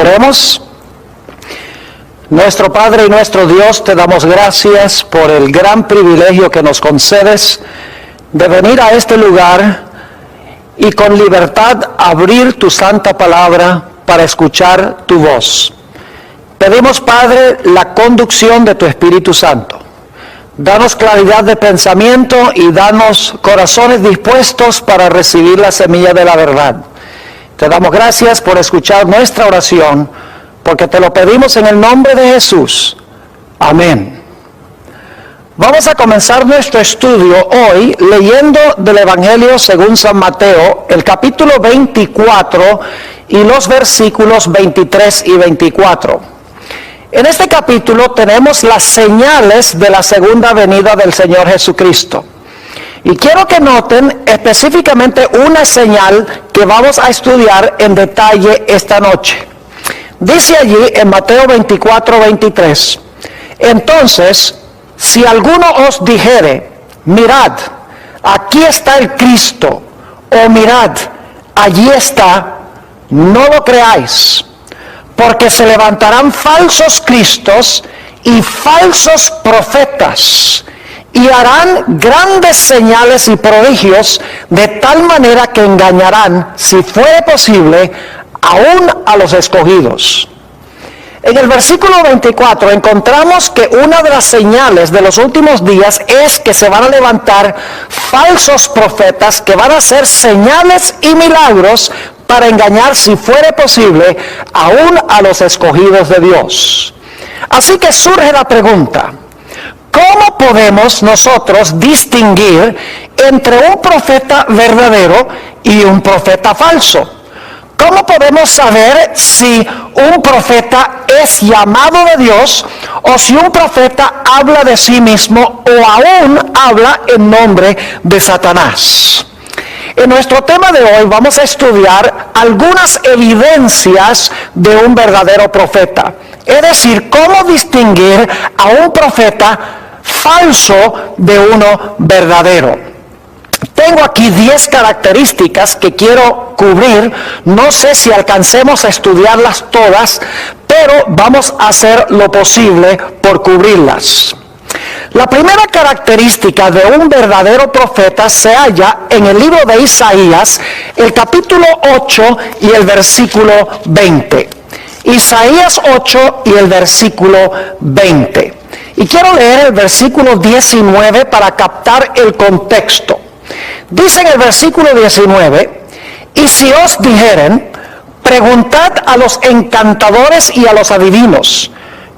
Oremos. Nuestro Padre y nuestro Dios, te damos gracias por el gran privilegio que nos concedes de venir a este lugar y con libertad abrir tu santa palabra para escuchar tu voz. Pedimos, Padre, la conducción de tu Espíritu Santo. Danos claridad de pensamiento y danos corazones dispuestos para recibir la semilla de la verdad. Te damos gracias por escuchar nuestra oración, porque te lo pedimos en el nombre de Jesús. Amén. Vamos a comenzar nuestro estudio hoy leyendo del Evangelio según San Mateo, el capítulo 24 y los versículos 23 y 24. En este capítulo tenemos las señales de la segunda venida del Señor Jesucristo. Y quiero que noten específicamente una señal que vamos a estudiar en detalle esta noche. Dice allí en Mateo 24, 23, entonces, si alguno os dijere, mirad, aquí está el Cristo, o mirad, allí está, no lo creáis, porque se levantarán falsos cristos y falsos profetas, y harán grandes señales y prodigios, de tal manera que engañarán, si fuere posible, aún a los escogidos. En el versículo 24 encontramos que una de las señales de los últimos días es que se van a levantar falsos profetas que van a hacer señales y milagros para engañar, si fuere posible, aún a los escogidos de Dios. Así que surge la pregunta: ¿cómo podemos nosotros distinguir entre un profeta verdadero y un profeta falso? ¿Cómo podemos saber si un profeta es llamado de Dios o si un profeta habla de sí mismo o aún habla en nombre de Satanás? En nuestro tema de hoy vamos a estudiar algunas evidencias de un verdadero profeta. Es decir, cómo distinguir a un profeta falso de uno verdadero. Tengo aquí 10 características que quiero cubrir. No sé si alcancemos a estudiarlas todas, pero vamos a hacer lo posible por cubrirlas. La primera característica de un verdadero profeta se halla en el libro de Isaías, el capítulo 8 y el versículo 20. Isaías 8 y el versículo 20. Y quiero leer el versículo 19 para captar el contexto. Dice en el versículo 19, y si os dijeren, preguntad a los encantadores y a los adivinos,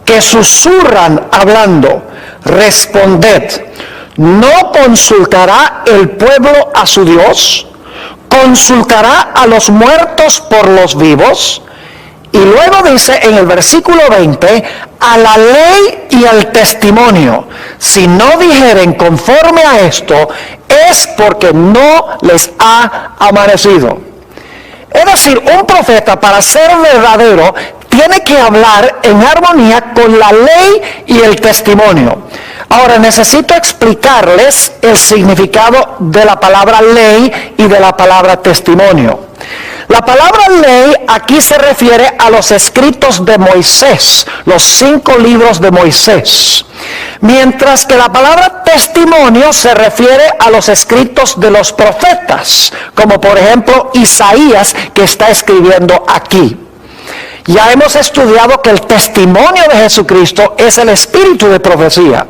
que susurran hablando, responded, ¿no consultará el pueblo a su Dios? ¿Consultará a los muertos por los vivos? Y luego dice en el versículo 20, a la ley y al testimonio, si no dijeren conforme a esto, es porque no les ha amanecido. Es decir, un profeta, para ser verdadero, tiene que hablar en armonía con la ley y el testimonio. Ahora necesito explicarles el significado de la palabra ley y de la palabra testimonio. La palabra ley aquí se refiere a los escritos de Moisés, los 5 libros de Moisés. Mientras que la palabra testimonio se refiere a los escritos de los profetas, como por ejemplo Isaías, que está escribiendo aquí. Ya hemos estudiado que el testimonio de Jesucristo es el espíritu de profecía.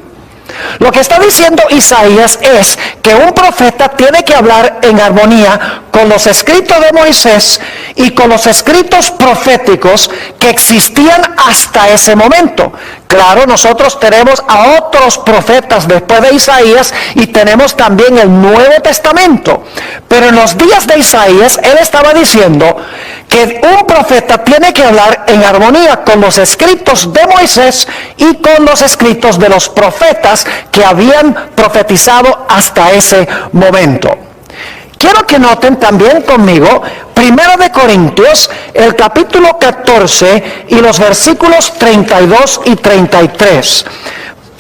Lo que está diciendo Isaías es que un profeta tiene que hablar en armonía con los escritos de Moisés y con los escritos proféticos que existían hasta ese momento. Claro, nosotros tenemos a otros profetas después de Isaías y tenemos también el Nuevo Testamento. Pero en los días de Isaías, él estaba diciendo que un profeta tiene que hablar en armonía con los escritos de Moisés y con los escritos de los profetas que habían profetizado hasta ese momento. Quiero que noten también conmigo 1 Corintios, el capítulo 14 y los versículos 32 y 33.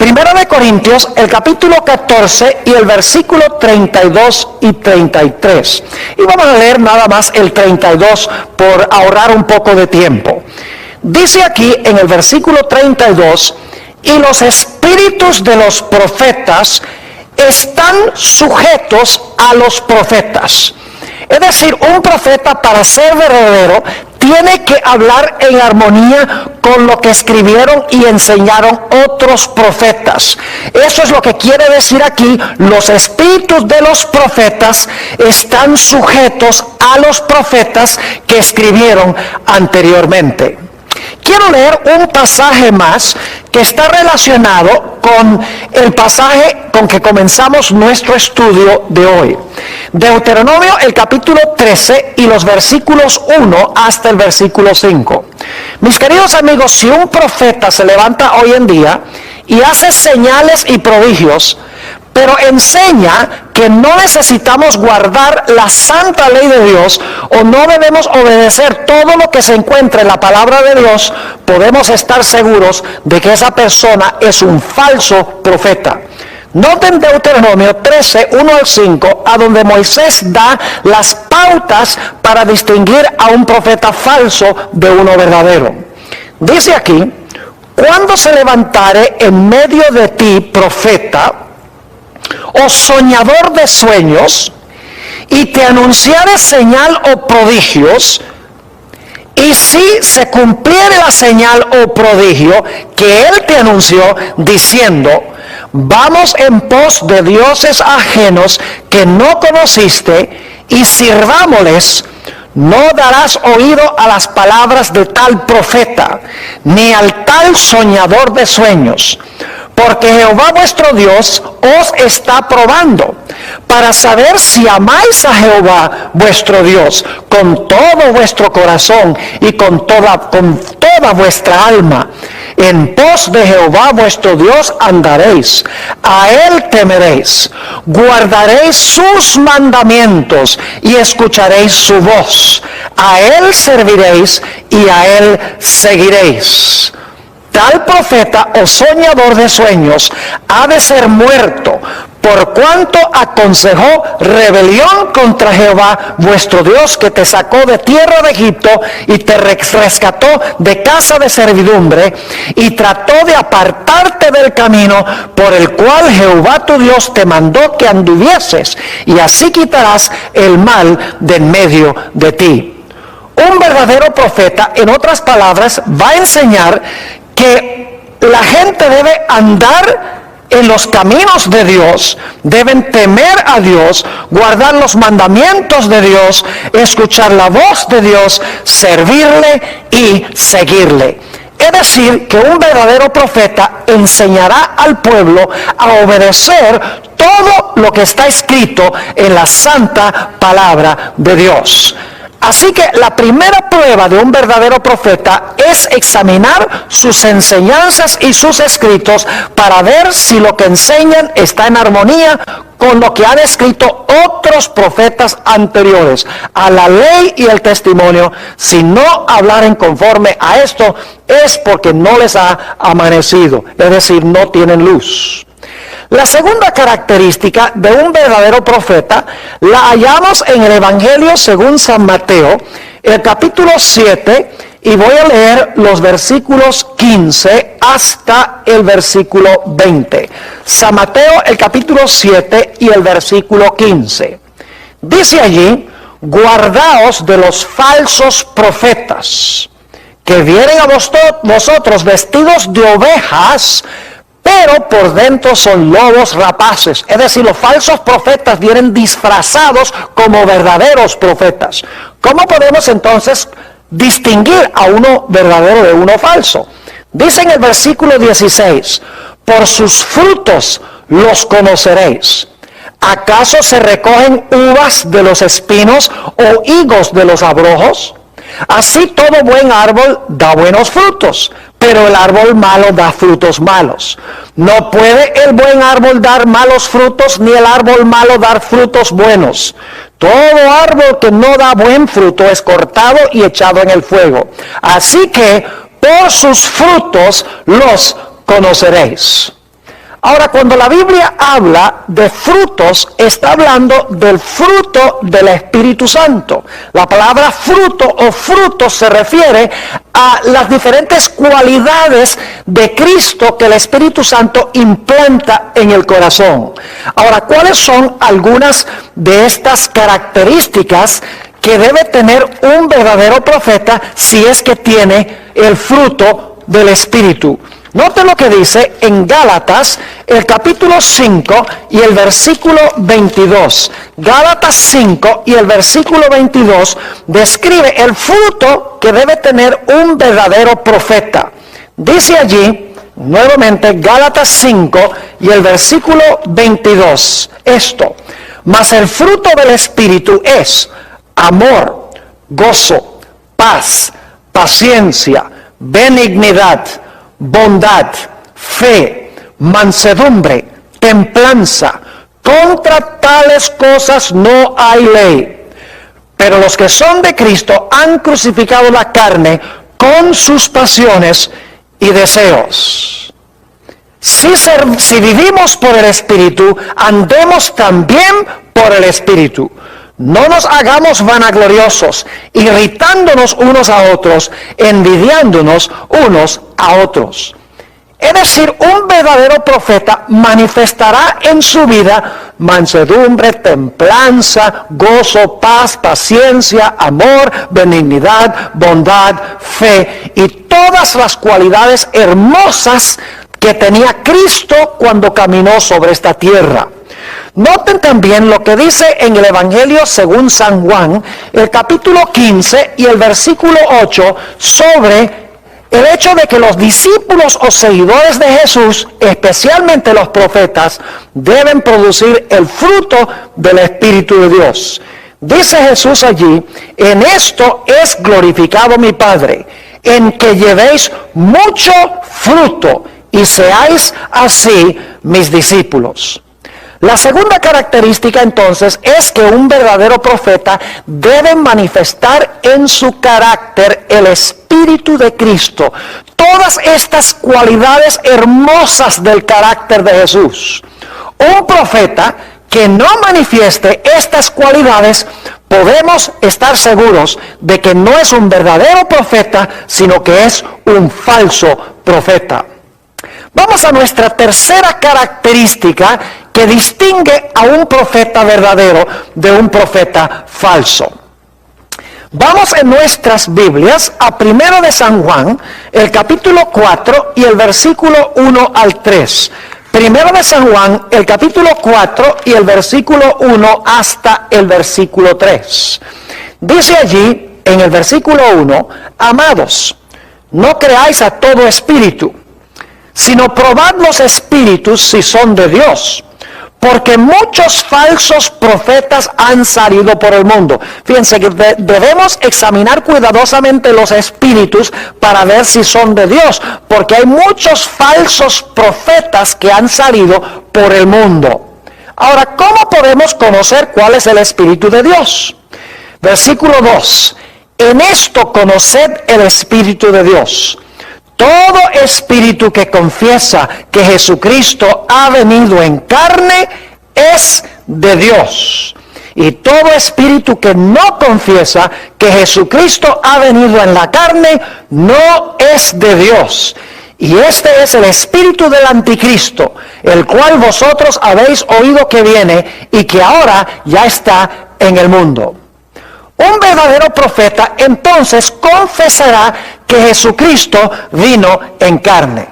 1 Corintios, el capítulo 14 y el versículo 32 y 33. Y vamos a leer nada más el 32 por ahorrar un poco de tiempo. Dice aquí en el versículo 32, y los espíritus de los profetas están sujetos a los profetas. Es decir, un profeta, para ser verdadero, tiene que hablar en armonía con lo que escribieron y enseñaron otros profetas. Eso es lo que quiere decir aquí: los espíritus de los profetas están sujetos a los profetas que escribieron anteriormente. Quiero leer un pasaje más que está relacionado con el pasaje con que comenzamos nuestro estudio de hoy. Deuteronomio, el capítulo 13 y los versículos 1 hasta el versículo 5. Mis queridos amigos, si un profeta se levanta hoy en día y hace señales y prodigios, pero enseña que no necesitamos guardar la santa ley de Dios, o no debemos obedecer todo lo que se encuentra en la palabra de Dios, podemos estar seguros de que esa persona es un falso profeta. Noten Deuteronomio 13, 1 al 5, a donde Moisés da las pautas para distinguir a un profeta falso de uno verdadero. Dice aquí: cuando se levantare en medio de ti profeta o soñador de sueños, y te anunciare señal o prodigios, y si se cumpliere la señal o prodigio que él te anunció, diciendo: vamos en pos de dioses ajenos que no conociste, y sirvámosles, no darás oído a las palabras de tal profeta, ni al tal soñador de sueños. Porque Jehová vuestro Dios os está probando, para saber si amáis a Jehová vuestro Dios con todo vuestro corazón y con toda vuestra alma. En pos de Jehová vuestro Dios andaréis, a él temeréis, guardaréis sus mandamientos y escucharéis su voz. A él serviréis y a él seguiréis. Tal profeta o soñador de sueños ha de ser muerto, por cuanto aconsejó rebelión contra Jehová vuestro Dios, que te sacó de tierra de Egipto y te rescató de casa de servidumbre, y trató de apartarte del camino por el cual Jehová tu Dios te mandó que anduvieses, y así quitarás el mal de en medio de ti. Un verdadero profeta, en otras palabras, va a enseñar que la gente debe andar en los caminos de Dios, deben temer a Dios, guardar los mandamientos de Dios, escuchar la voz de Dios, servirle y seguirle. Es decir, que un verdadero profeta enseñará al pueblo a obedecer todo lo que está escrito en la santa palabra de Dios. Así que la primera prueba de un verdadero profeta es examinar sus enseñanzas y sus escritos para ver si lo que enseñan está en armonía con lo que han escrito otros profetas anteriores a la ley y el testimonio. Si no hablaren conforme a esto, es porque no les ha amanecido, es decir, no tienen luz. La segunda característica de un verdadero profeta la hallamos en el Evangelio según San Mateo, el capítulo 7, y voy a leer los versículos 15 hasta el versículo 20. San Mateo, el capítulo 7 y el versículo 15. Dice allí: guardaos de los falsos profetas, que vienen a vosotros vestidos de ovejas, pero por dentro son lobos rapaces. Es decir, los falsos profetas vienen disfrazados como verdaderos profetas. ¿Cómo podemos entonces distinguir a uno verdadero de uno falso? Dice en el versículo 16: por sus frutos los conoceréis. ¿Acaso se recogen uvas de los espinos o higos de los abrojos? Así todo buen árbol da buenos frutos, pero el árbol malo da frutos malos. No puede el buen árbol dar malos frutos, ni el árbol malo dar frutos buenos. Todo árbol que no da buen fruto es cortado y echado en el fuego. Así que por sus frutos los conoceréis. Ahora, cuando la Biblia habla de frutos, está hablando del fruto del Espíritu Santo. La palabra fruto o fruto se refiere a las diferentes cualidades de Cristo que el Espíritu Santo implanta en el corazón. Ahora, ¿cuáles son algunas de estas características que debe tener un verdadero profeta si es que tiene el fruto del Espíritu? Note lo que dice en Gálatas, el capítulo 5 y el versículo 22. Gálatas 5 y el versículo 22 describe el fruto que debe tener un verdadero profeta. Dice allí, nuevamente, Gálatas 5 y el versículo 22, esto: mas el fruto del Espíritu es amor, gozo, paz, paciencia, benignidad, bondad, fe, mansedumbre, templanza. Contra tales cosas no hay ley. Pero los que son de Cristo han crucificado la carne con sus pasiones y deseos. Si vivimos por el Espíritu, andemos también por el Espíritu. No nos hagamos vanagloriosos, irritándonos unos a otros, envidiándonos unos a otros. Es decir, un verdadero profeta manifestará en su vida mansedumbre, templanza, gozo, paz, paciencia, amor, benignidad, bondad, fe y todas las cualidades hermosas que tenía Cristo cuando caminó sobre esta tierra. Noten también lo que dice en el Evangelio según San Juan, el capítulo 15 y el versículo 8, sobre el hecho de que los discípulos o seguidores de Jesús, especialmente los profetas, deben producir el fruto del Espíritu de Dios. Dice Jesús allí: en esto es glorificado mi Padre, en que llevéis mucho fruto y seáis así mis discípulos. La segunda característica entonces es que un verdadero profeta debe manifestar en su carácter el Espíritu de Cristo. Todas estas cualidades hermosas del carácter de Jesús. Un profeta que no manifieste estas cualidades, podemos estar seguros de que no es un verdadero profeta, sino que es un falso profeta. Vamos a nuestra tercera característica que distingue a un profeta verdadero de un profeta falso. Vamos en nuestras Biblias a 1 de San Juan, el capítulo 4 y el versículo 1 al 3. 1 de San Juan, el capítulo 4 y el versículo 1 hasta el versículo 3. Dice allí, en el versículo 1, amados, no creáis a todo espíritu, sino probad los espíritus si son de Dios, porque muchos falsos profetas han salido por el mundo. Fíjense que debemos examinar cuidadosamente los espíritus para ver si son de Dios, porque hay muchos falsos profetas que han salido por el mundo. Ahora, ¿cómo podemos conocer cuál es el Espíritu de Dios? Versículo 2, en esto conoced el Espíritu de Dios. Todo espíritu que confiesa que Jesucristo ha venido en carne es de Dios. Y todo espíritu que no confiesa que Jesucristo ha venido en la carne no es de Dios. Y este es el espíritu del anticristo, el cual vosotros habéis oído que viene y que ahora ya está en el mundo. Un verdadero profeta entonces confesará que Jesucristo vino en carne.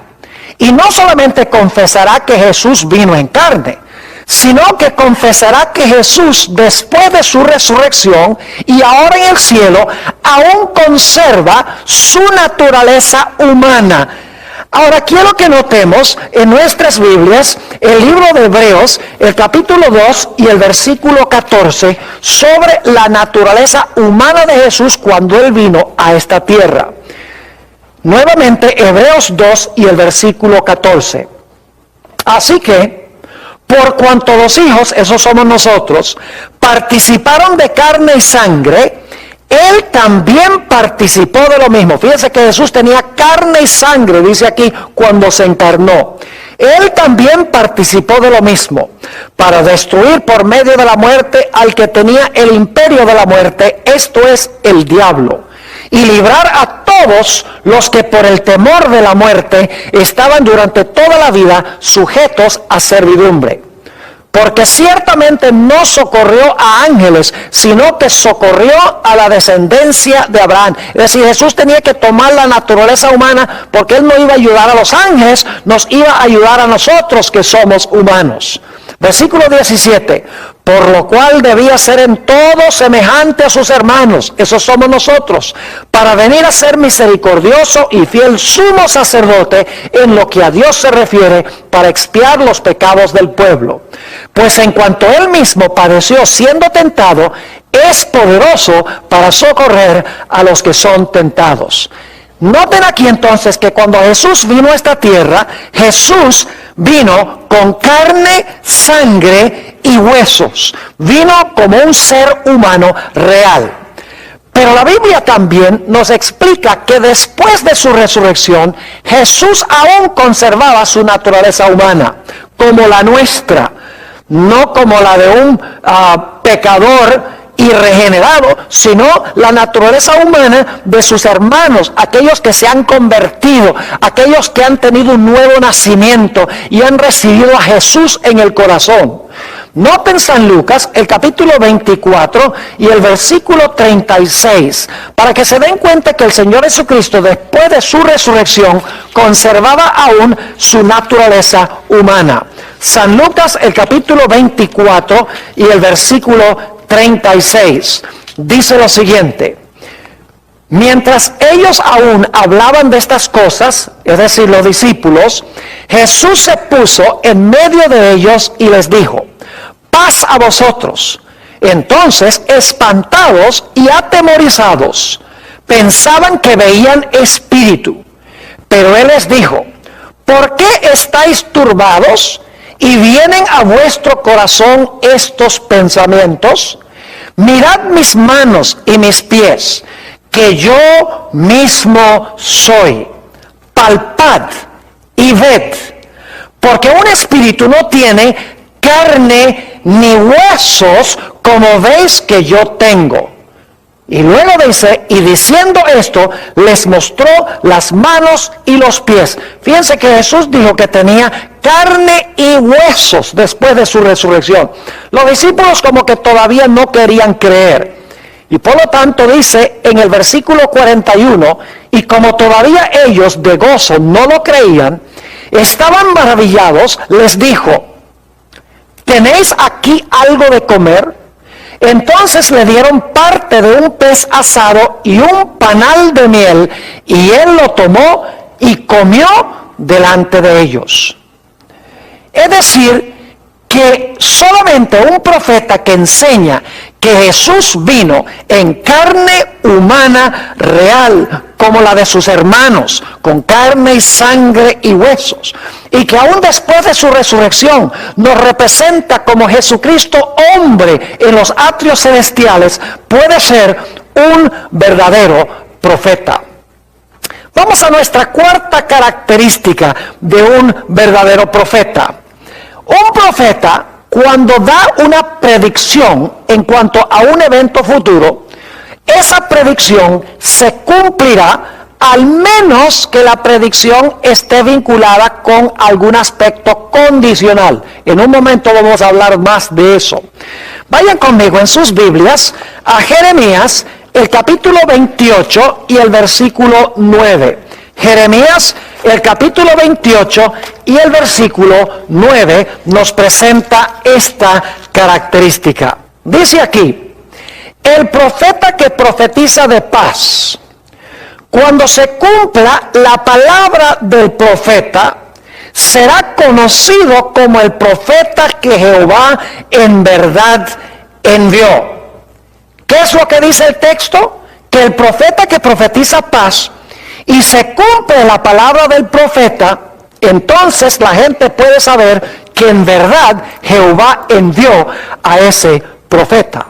Y no solamente confesará que Jesús vino en carne, sino que confesará que Jesús, después de su resurrección y ahora en el cielo, aún conserva su naturaleza humana. Ahora quiero que notemos en nuestras Biblias el libro de Hebreos, el capítulo 2 y el versículo 14, sobre la naturaleza humana de Jesús cuando Él vino a esta tierra. Nuevamente, Hebreos 2 y el versículo 14. Así que, por cuanto los hijos, esos somos nosotros, participaron de carne y sangre, Él también participó de lo mismo. Fíjense que Jesús tenía carne y sangre, dice aquí, cuando se encarnó. Él también participó de lo mismo, para destruir por medio de la muerte al que tenía el imperio de la muerte, esto es, el diablo, y librar a todos los que por el temor de la muerte estaban durante toda la vida sujetos a servidumbre. Porque ciertamente no socorrió a ángeles, sino que socorrió a la descendencia de Abraham. Es decir, Jesús tenía que tomar la naturaleza humana, porque Él no iba a ayudar a los ángeles, nos iba a ayudar a nosotros que somos humanos. Versículo 17, por lo cual debía ser en todo semejante a sus hermanos, esos somos nosotros, para venir a ser misericordioso y fiel sumo sacerdote en lo que a Dios se refiere, para expiar los pecados del pueblo. Pues en cuanto Él mismo padeció siendo tentado, es poderoso para socorrer a los que son tentados. Noten aquí entonces que cuando Jesús vino a esta tierra, Jesús vino con carne, sangre y huesos. Vino como un ser humano real. Pero la Biblia también nos explica que después de su resurrección, Jesús aún conservaba su naturaleza humana, como la nuestra, no como la de un pecador y regenerado, sino la naturaleza humana de sus hermanos, aquellos que se han convertido, aquellos que han tenido un nuevo nacimiento y han recibido a Jesús en el corazón. Noten San Lucas, el capítulo 24 y el versículo 36, para que se den cuenta que el Señor Jesucristo, después de su resurrección, conservaba aún su naturaleza humana. San Lucas, el capítulo 24 y el versículo 36, dice lo siguiente: mientras ellos aún hablaban de estas cosas, es decir, los discípulos, Jesús se puso en medio de ellos y les dijo: paz a vosotros. Entonces, espantados y atemorizados, pensaban que veían espíritu. Pero Él les dijo: ¿por qué estáis turbados y vienen a vuestro corazón estos pensamientos? Mirad mis manos y mis pies, que yo mismo soy. Palpad y ved, porque un espíritu no tiene carne ni huesos como veis que yo tengo. Y luego dice, y diciendo esto, les mostró las manos y los pies. Fíjense que Jesús dijo que tenía carne y huesos después de su resurrección. Los discípulos como que todavía no querían creer. Y por lo tanto dice en el versículo 41, y como todavía ellos de gozo no lo creían, estaban maravillados, les dijo: ¿tenéis aquí algo de comer? Entonces le dieron parte de un pez asado y un panal de miel, y Él lo tomó y comió delante de ellos. Es decir, que solamente un profeta que enseña que Jesús vino en carne humana real, como la de sus hermanos, con carne y sangre y huesos, y que aún después de su resurrección nos representa como Jesucristo hombre en los atrios celestiales, puede ser un verdadero profeta. Vamos a nuestra cuarta característica de un verdadero profeta. Un profeta, cuando da una predicción en cuanto a un evento futuro, esa predicción se cumplirá, al menos que la predicción esté vinculada con algún aspecto condicional. En un momento vamos a hablar más de eso. Vayan conmigo en sus Biblias a Jeremías, el capítulo 28 y el versículo 9. Jeremías, el capítulo 28 y el versículo 9 nos presenta esta característica. Dice aquí: el profeta que profetiza de paz, cuando se cumpla la palabra del profeta, será conocido como el profeta que Jehová en verdad envió. ¿Qué es lo que dice el texto? Que el profeta que profetiza paz, y se cumple la palabra del profeta, entonces la gente puede saber que en verdad Jehová envió a ese profeta.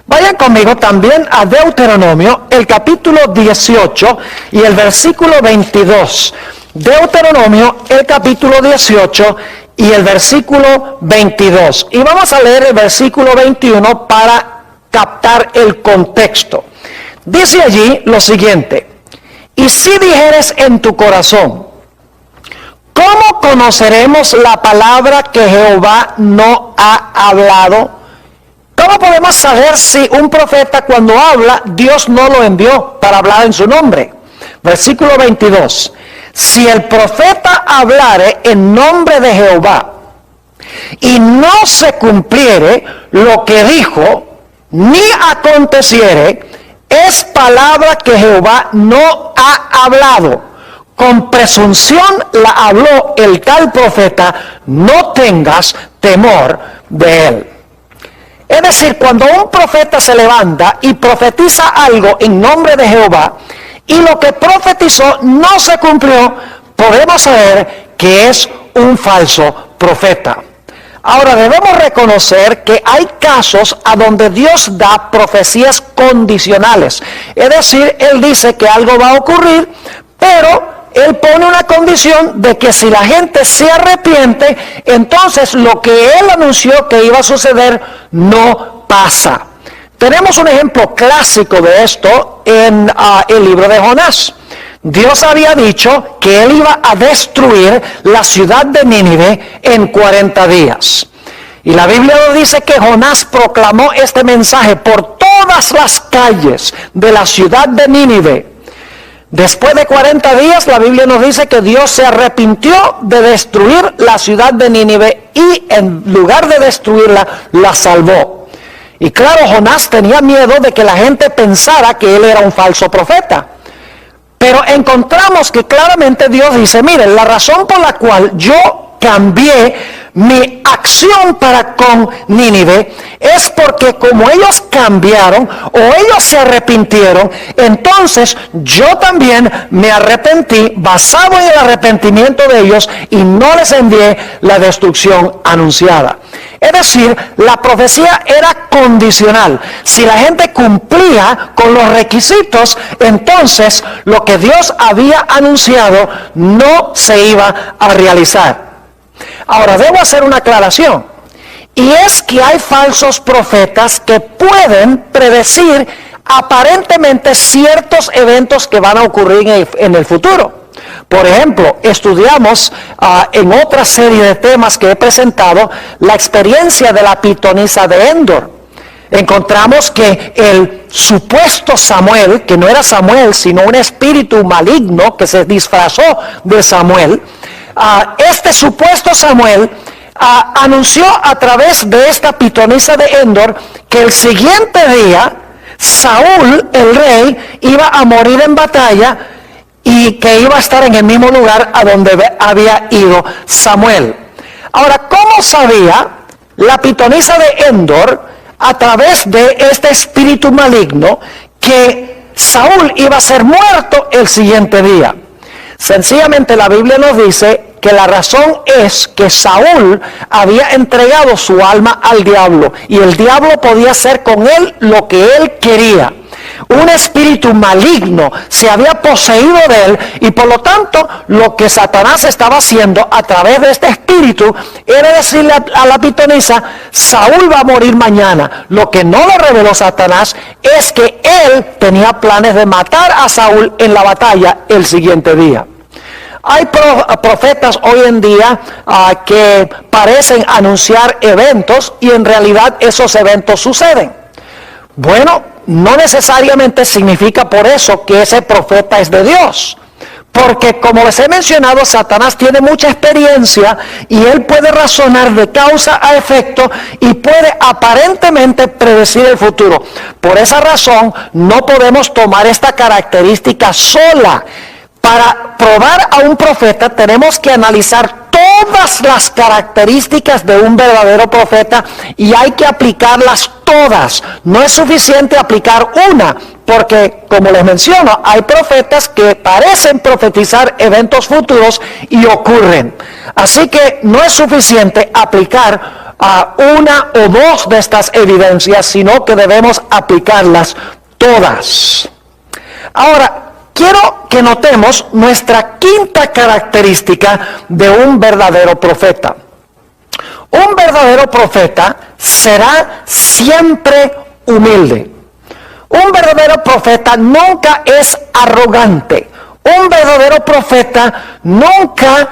Vayan conmigo también a Deuteronomio, el capítulo 18 y el versículo 22. Deuteronomio, el capítulo 18 y el versículo 22. Y vamos a leer el versículo 21 para captar el contexto. Dice allí lo siguiente: y si dijeres en tu corazón, ¿cómo conoceremos la palabra que Jehová no ha hablado? ¿Cómo podemos saber si un profeta cuando habla, Dios no lo envió para hablar en su nombre? Versículo 22. Si el profeta hablare en nombre de Jehová y no se cumpliere lo que dijo, ni aconteciere, es palabra que Jehová no ha hablado. Con presunción la habló el tal profeta, no tengas temor de él. Es decir, cuando un profeta se levanta y profetiza algo en nombre de Jehová, y lo que profetizó no se cumplió, podemos saber que es un falso profeta. Ahora, debemos reconocer que hay casos a donde Dios da profecías condicionales. Es decir, Él dice que algo va a ocurrir, pero Él pone una condición de que si la gente se arrepiente, entonces lo que Él anunció que iba a suceder no pasa. Tenemos un ejemplo clásico de esto en el libro de Jonás. Dios había dicho que Él iba a destruir la ciudad de Nínive en 40 días. Y la Biblia nos dice que Jonás proclamó este mensaje por todas las calles de la ciudad de Nínive. Después de 40 días, la Biblia nos dice que Dios se arrepintió de destruir la ciudad de Nínive y en lugar de destruirla, la salvó. Y claro, Jonás tenía miedo de que la gente pensara que él era un falso profeta. Pero encontramos que claramente Dios dice, miren, la razón por la cual yo cambié mi acción para con Nínive es porque como ellos cambiaron o ellos se arrepintieron, entonces yo también me arrepentí basado en el arrepentimiento de ellos y no les envié la destrucción anunciada. Es decir, la profecía era condicional. Si la gente cumplía con los requisitos, entonces lo que Dios había anunciado no se iba a realizar. Ahora, debo hacer una aclaración, y es que hay falsos profetas que pueden predecir aparentemente ciertos eventos que van a ocurrir en el futuro. Por ejemplo, estudiamos en otra serie de temas que he presentado la experiencia de la pitonisa de Endor. Encontramos que el supuesto Samuel, que no era Samuel, sino un espíritu maligno que se disfrazó de Samuel, este supuesto Samuel anunció a través de esta pitonisa de Endor que el siguiente día Saúl, el rey, iba a morir en batalla y que iba a estar en el mismo lugar a donde había ido Samuel. Ahora, ¿cómo sabía la pitonisa de Endor a través de este espíritu maligno que Saúl iba a ser muerto el siguiente día? Sencillamente la Biblia nos dice que la razón es que Saúl había entregado su alma al diablo y el diablo podía hacer con él lo que él quería. Un espíritu maligno se había poseído de él y por lo tanto lo que Satanás estaba haciendo a través de este espíritu era decirle a la pitonisa, Saúl va a morir mañana. Lo que no le reveló Satanás es que él tenía planes de matar a Saúl en la batalla el siguiente día. Hay profetas hoy en día que parecen anunciar eventos y en realidad esos eventos suceden. Bueno, no necesariamente significa por eso que ese profeta es de Dios. Porque como les he mencionado, Satanás tiene mucha experiencia y él puede razonar de causa a efecto y puede aparentemente predecir el futuro. Por esa razón no podemos tomar esta característica sola. Para probar a un profeta tenemos que analizar todas las características de un verdadero profeta y hay que aplicarlas todas. No es suficiente aplicar una, porque, como les menciono, hay profetas que parecen profetizar eventos futuros y ocurren. Así que no es suficiente aplicar a una o dos de estas evidencias, sino que debemos aplicarlas todas. Ahora, quiero que notemos nuestra quinta característica de un verdadero profeta. Un verdadero profeta será siempre humilde. Un verdadero profeta nunca es arrogante. Un verdadero profeta nunca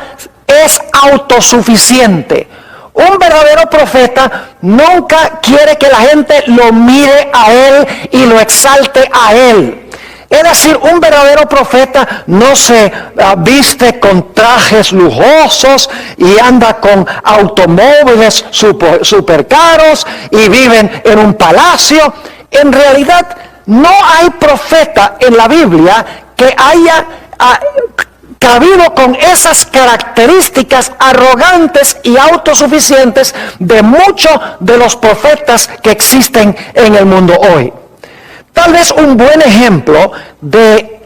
es autosuficiente. Un verdadero profeta nunca quiere que la gente lo mire a él y lo exalte a él. Es decir, un verdadero profeta no se viste con trajes lujosos y anda con automóviles super caros y viven en un palacio. En realidad, no hay profeta en la Biblia que haya cabido con esas características arrogantes y autosuficientes de muchos de los profetas que existen en el mundo hoy. Tal vez un buen ejemplo de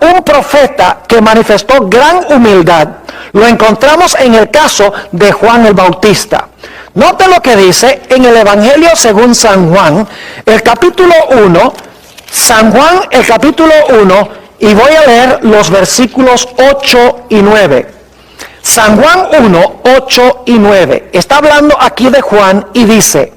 un profeta que manifestó gran humildad lo encontramos en el caso de Juan el Bautista. Note lo que dice en el Evangelio según San Juan, el capítulo 1, San Juan el capítulo 1, y voy a leer los versículos 8 y 9. San Juan 1, 8 y 9. Está hablando aquí de Juan y dice,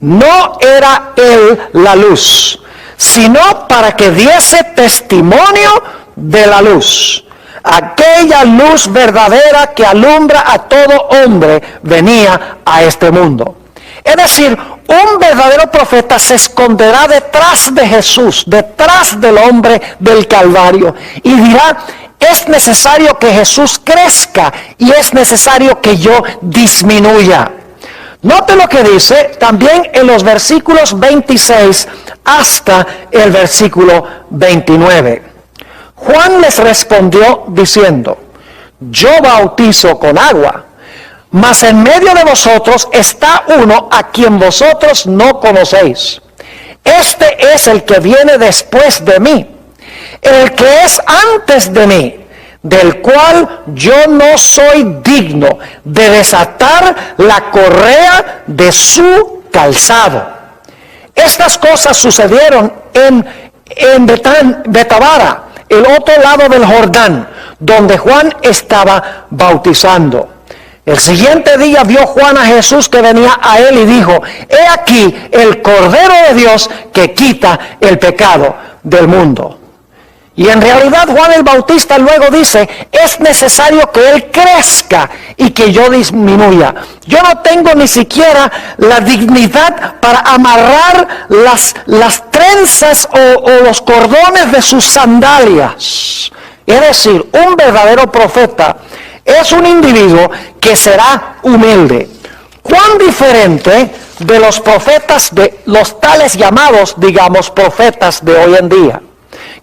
no era él la luz, sino para que diese testimonio de la luz. Aquella luz verdadera que alumbra a todo hombre venía a este mundo. Es decir, un verdadero profeta se esconderá detrás de Jesús, detrás del hombre del Calvario, y dirá, es necesario que Jesús crezca y es necesario que yo disminuya. Note lo que dice también en los versículos 26 hasta el versículo 29. Juan les respondió diciendo, yo bautizo con agua, mas en medio de vosotros está uno a quien vosotros no conocéis. Este es el que viene después de mí, el que es antes de mí, del cual yo no soy digno de desatar la correa de su calzado. Estas cosas sucedieron en Betabara, el otro lado del Jordán, donde Juan estaba bautizando. El siguiente día vio Juan a Jesús que venía a él y dijo, he aquí el Cordero de Dios que quita el pecado del mundo. Y en realidad Juan el Bautista luego dice, es necesario que él crezca y que yo disminuya. Yo no tengo ni siquiera la dignidad para amarrar las trenzas o los cordones de sus sandalias. Es decir, un verdadero profeta es un individuo que será humilde. ¿Cuán diferente de los profetas, de los tales llamados, digamos, profetas de hoy en día?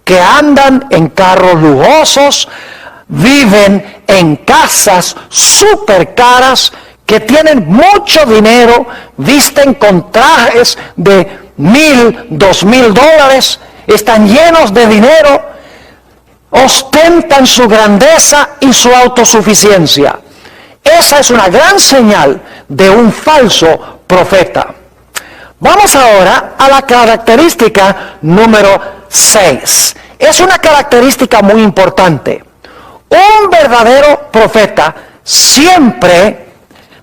Que andan en carros lujosos, viven en casas súper caras, que tienen mucho dinero, visten con trajes de $1,000, $2,000, están llenos de dinero, ostentan su grandeza y su autosuficiencia. Esa es una gran señal de un falso profeta. Vamos ahora a la característica número 6. Es una característica muy importante. Un verdadero profeta siempre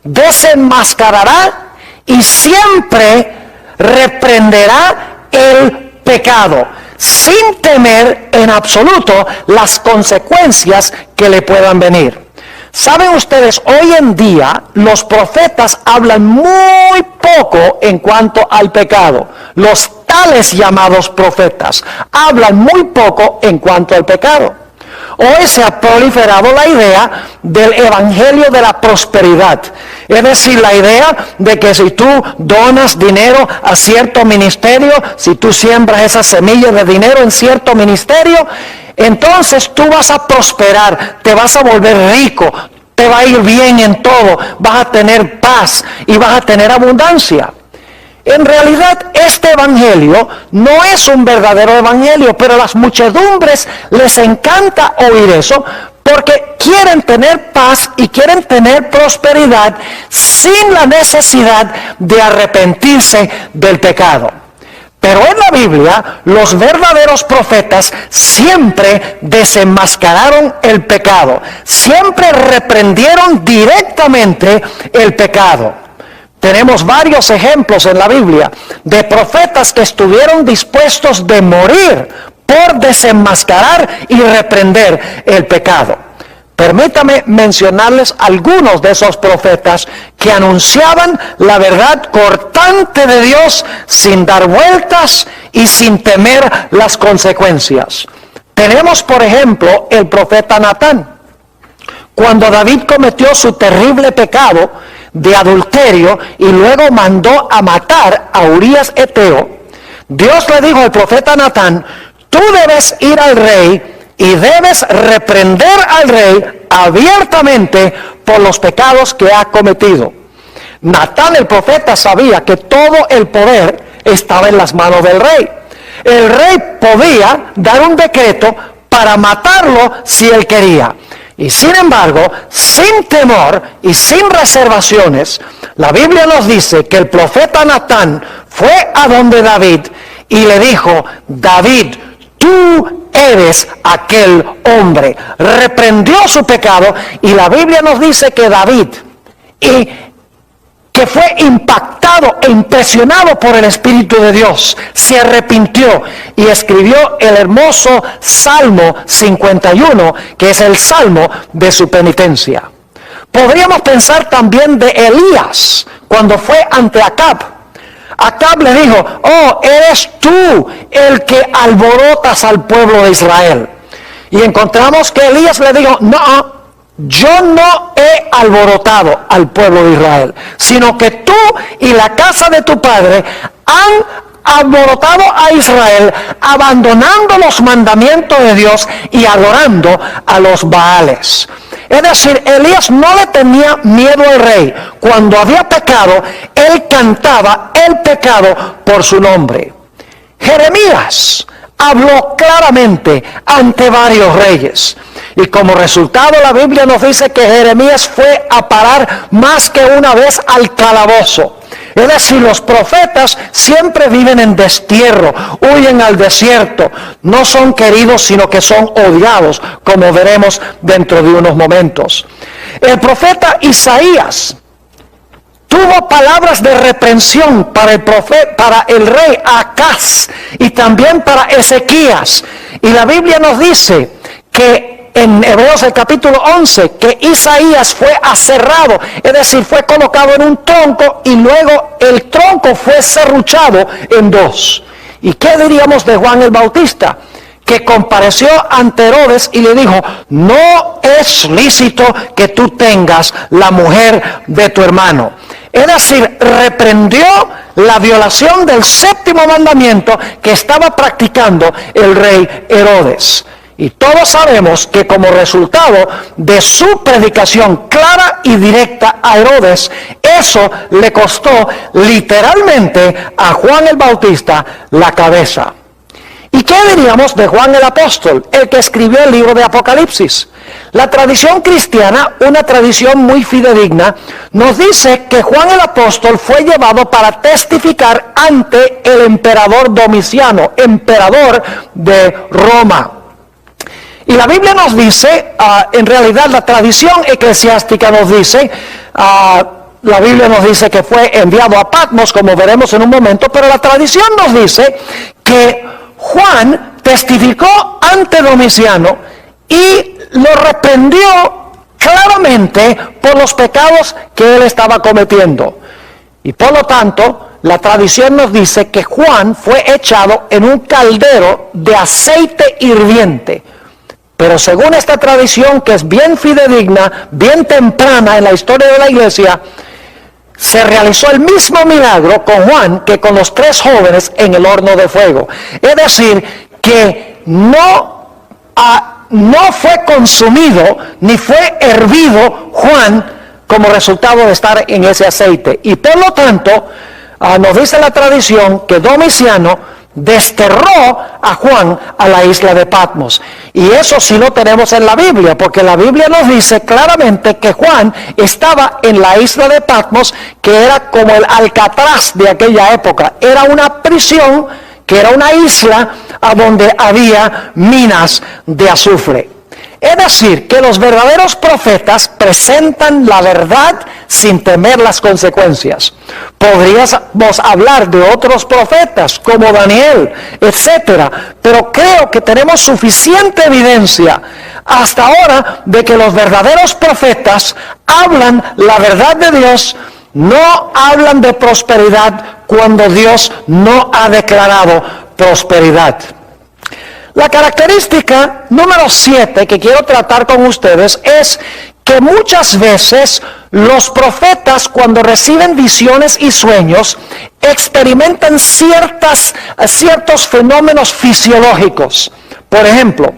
desenmascarará y siempre reprenderá el pecado, sin temer en absoluto las consecuencias que le puedan venir. ¿Saben ustedes? Hoy en día los profetas hablan muy poco en cuanto al pecado. Los tales llamados profetas hablan muy poco en cuanto al pecado. Hoy se ha proliferado la idea del evangelio de la prosperidad. Es decir, la idea de que si tú donas dinero a cierto ministerio, si tú siembras esa semilla de dinero en cierto ministerio, entonces tú vas a prosperar, te vas a volver rico, te va a ir bien en todo, vas a tener paz y vas a tener abundancia. En realidad este evangelio no es un verdadero evangelio, pero a las muchedumbres les encanta oír eso porque quieren tener paz y quieren tener prosperidad sin la necesidad de arrepentirse del pecado. Pero en la Biblia, los verdaderos profetas siempre desenmascararon el pecado, siempre reprendieron directamente el pecado. Tenemos varios ejemplos en la Biblia de profetas que estuvieron dispuestos de morir por desenmascarar y reprender el pecado. Permítame mencionarles algunos de esos profetas que anunciaban la verdad cortante de Dios sin dar vueltas y sin temer las consecuencias. Tenemos, por ejemplo, el profeta Natán. Cuando David cometió su terrible pecado de adulterio y luego mandó a matar a Urías Eteo, Dios le dijo al profeta Natán: tú debes ir al rey y debes reprender al rey abiertamente por los pecados que ha cometido. Natán el profeta sabía que todo el poder estaba en las manos del rey. El rey podía dar un decreto para matarlo si él quería. Y sin embargo, sin temor y sin reservaciones, la Biblia nos dice que el profeta Natán fue a donde David y le dijo: David, tú eres aquel hombre. Reprendió su pecado y la Biblia nos dice que David, que fue impactado e impresionado por el Espíritu de Dios, se arrepintió y escribió el hermoso Salmo 51, que es el salmo de su penitencia. Podríamos pensar también de Elías, cuando fue ante Acab. Acab le dijo: oh, eres tú el que alborotas al pueblo de Israel. Y encontramos que Elías le dijo: no, yo no he alborotado al pueblo de Israel, sino que tú y la casa de tu padre han alborotado a Israel, abandonando los mandamientos de Dios y adorando a los Baales. Es decir, Elías no le tenía miedo al rey. Cuando había pecado, él cantaba el pecado por su nombre. Jeremías habló claramente ante varios reyes. Y como resultado, la Biblia nos dice que Jeremías fue a parar más que una vez al calabozo. Es decir, los profetas siempre viven en destierro, huyen al desierto, no son queridos sino que son odiados, como veremos dentro de unos momentos. El profeta Isaías tuvo palabras de reprensión para el rey Acaz y también para Ezequías. Y la Biblia nos dice que en Hebreos el capítulo 11, que Isaías fue aserrado, es decir, fue colocado en un tronco y luego el tronco fue serruchado en dos. ¿Y qué diríamos de Juan el Bautista? Que compareció ante Herodes y le dijo: no es lícito que tú tengas la mujer de tu hermano. Es decir, reprendió la violación del séptimo mandamiento que estaba practicando el rey Herodes. Y todos sabemos que como resultado de su predicación clara y directa a Herodes, eso le costó literalmente a Juan el Bautista la cabeza. ¿Y qué diríamos de Juan el Apóstol, el que escribió el libro de Apocalipsis? La tradición cristiana, una tradición muy fidedigna, nos dice que Juan el Apóstol fue llevado para testificar ante el emperador Domiciano, emperador de Roma. Y la Biblia nos dice, en realidad la tradición eclesiástica nos dice, la Biblia nos dice que fue enviado a Patmos, como veremos en un momento, pero la tradición nos dice que Juan testificó ante Domiciano y lo reprendió claramente por los pecados que él estaba cometiendo. Y por lo tanto, la tradición nos dice que Juan fue echado en un caldero de aceite hirviente. Pero según esta tradición, que es bien fidedigna, bien temprana en la historia de la iglesia, se realizó el mismo milagro con Juan que con los 3 jóvenes en el horno de fuego. Es decir, que no fue consumido ni fue hervido Juan como resultado de estar en ese aceite. Y por lo tanto, nos dice la tradición que Domiciano desterró a Juan a la isla de Patmos. Y eso sí lo tenemos en la Biblia, porque la Biblia nos dice claramente que Juan estaba en la isla de Patmos, que era como el Alcatraz de aquella época. Era una prisión, que era una isla a donde había minas de azufre. Es decir, que los verdaderos profetas presentan la verdad sin temer las consecuencias. Podríamos hablar de otros profetas como Daniel, etcétera, pero creo que tenemos suficiente evidencia hasta ahora de que los verdaderos profetas hablan la verdad de Dios, no hablan de prosperidad cuando Dios no ha declarado prosperidad. La característica número 7 que quiero tratar con ustedes es que muchas veces los profetas, cuando reciben visiones y sueños, experimentan ciertos fenómenos fisiológicos. Por ejemplo,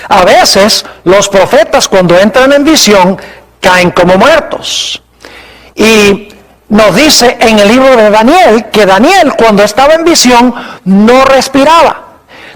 a veces los profetas, cuando entran en visión, caen como muertos. Y nos dice en el libro de Daniel que Daniel, cuando estaba en visión, no respiraba.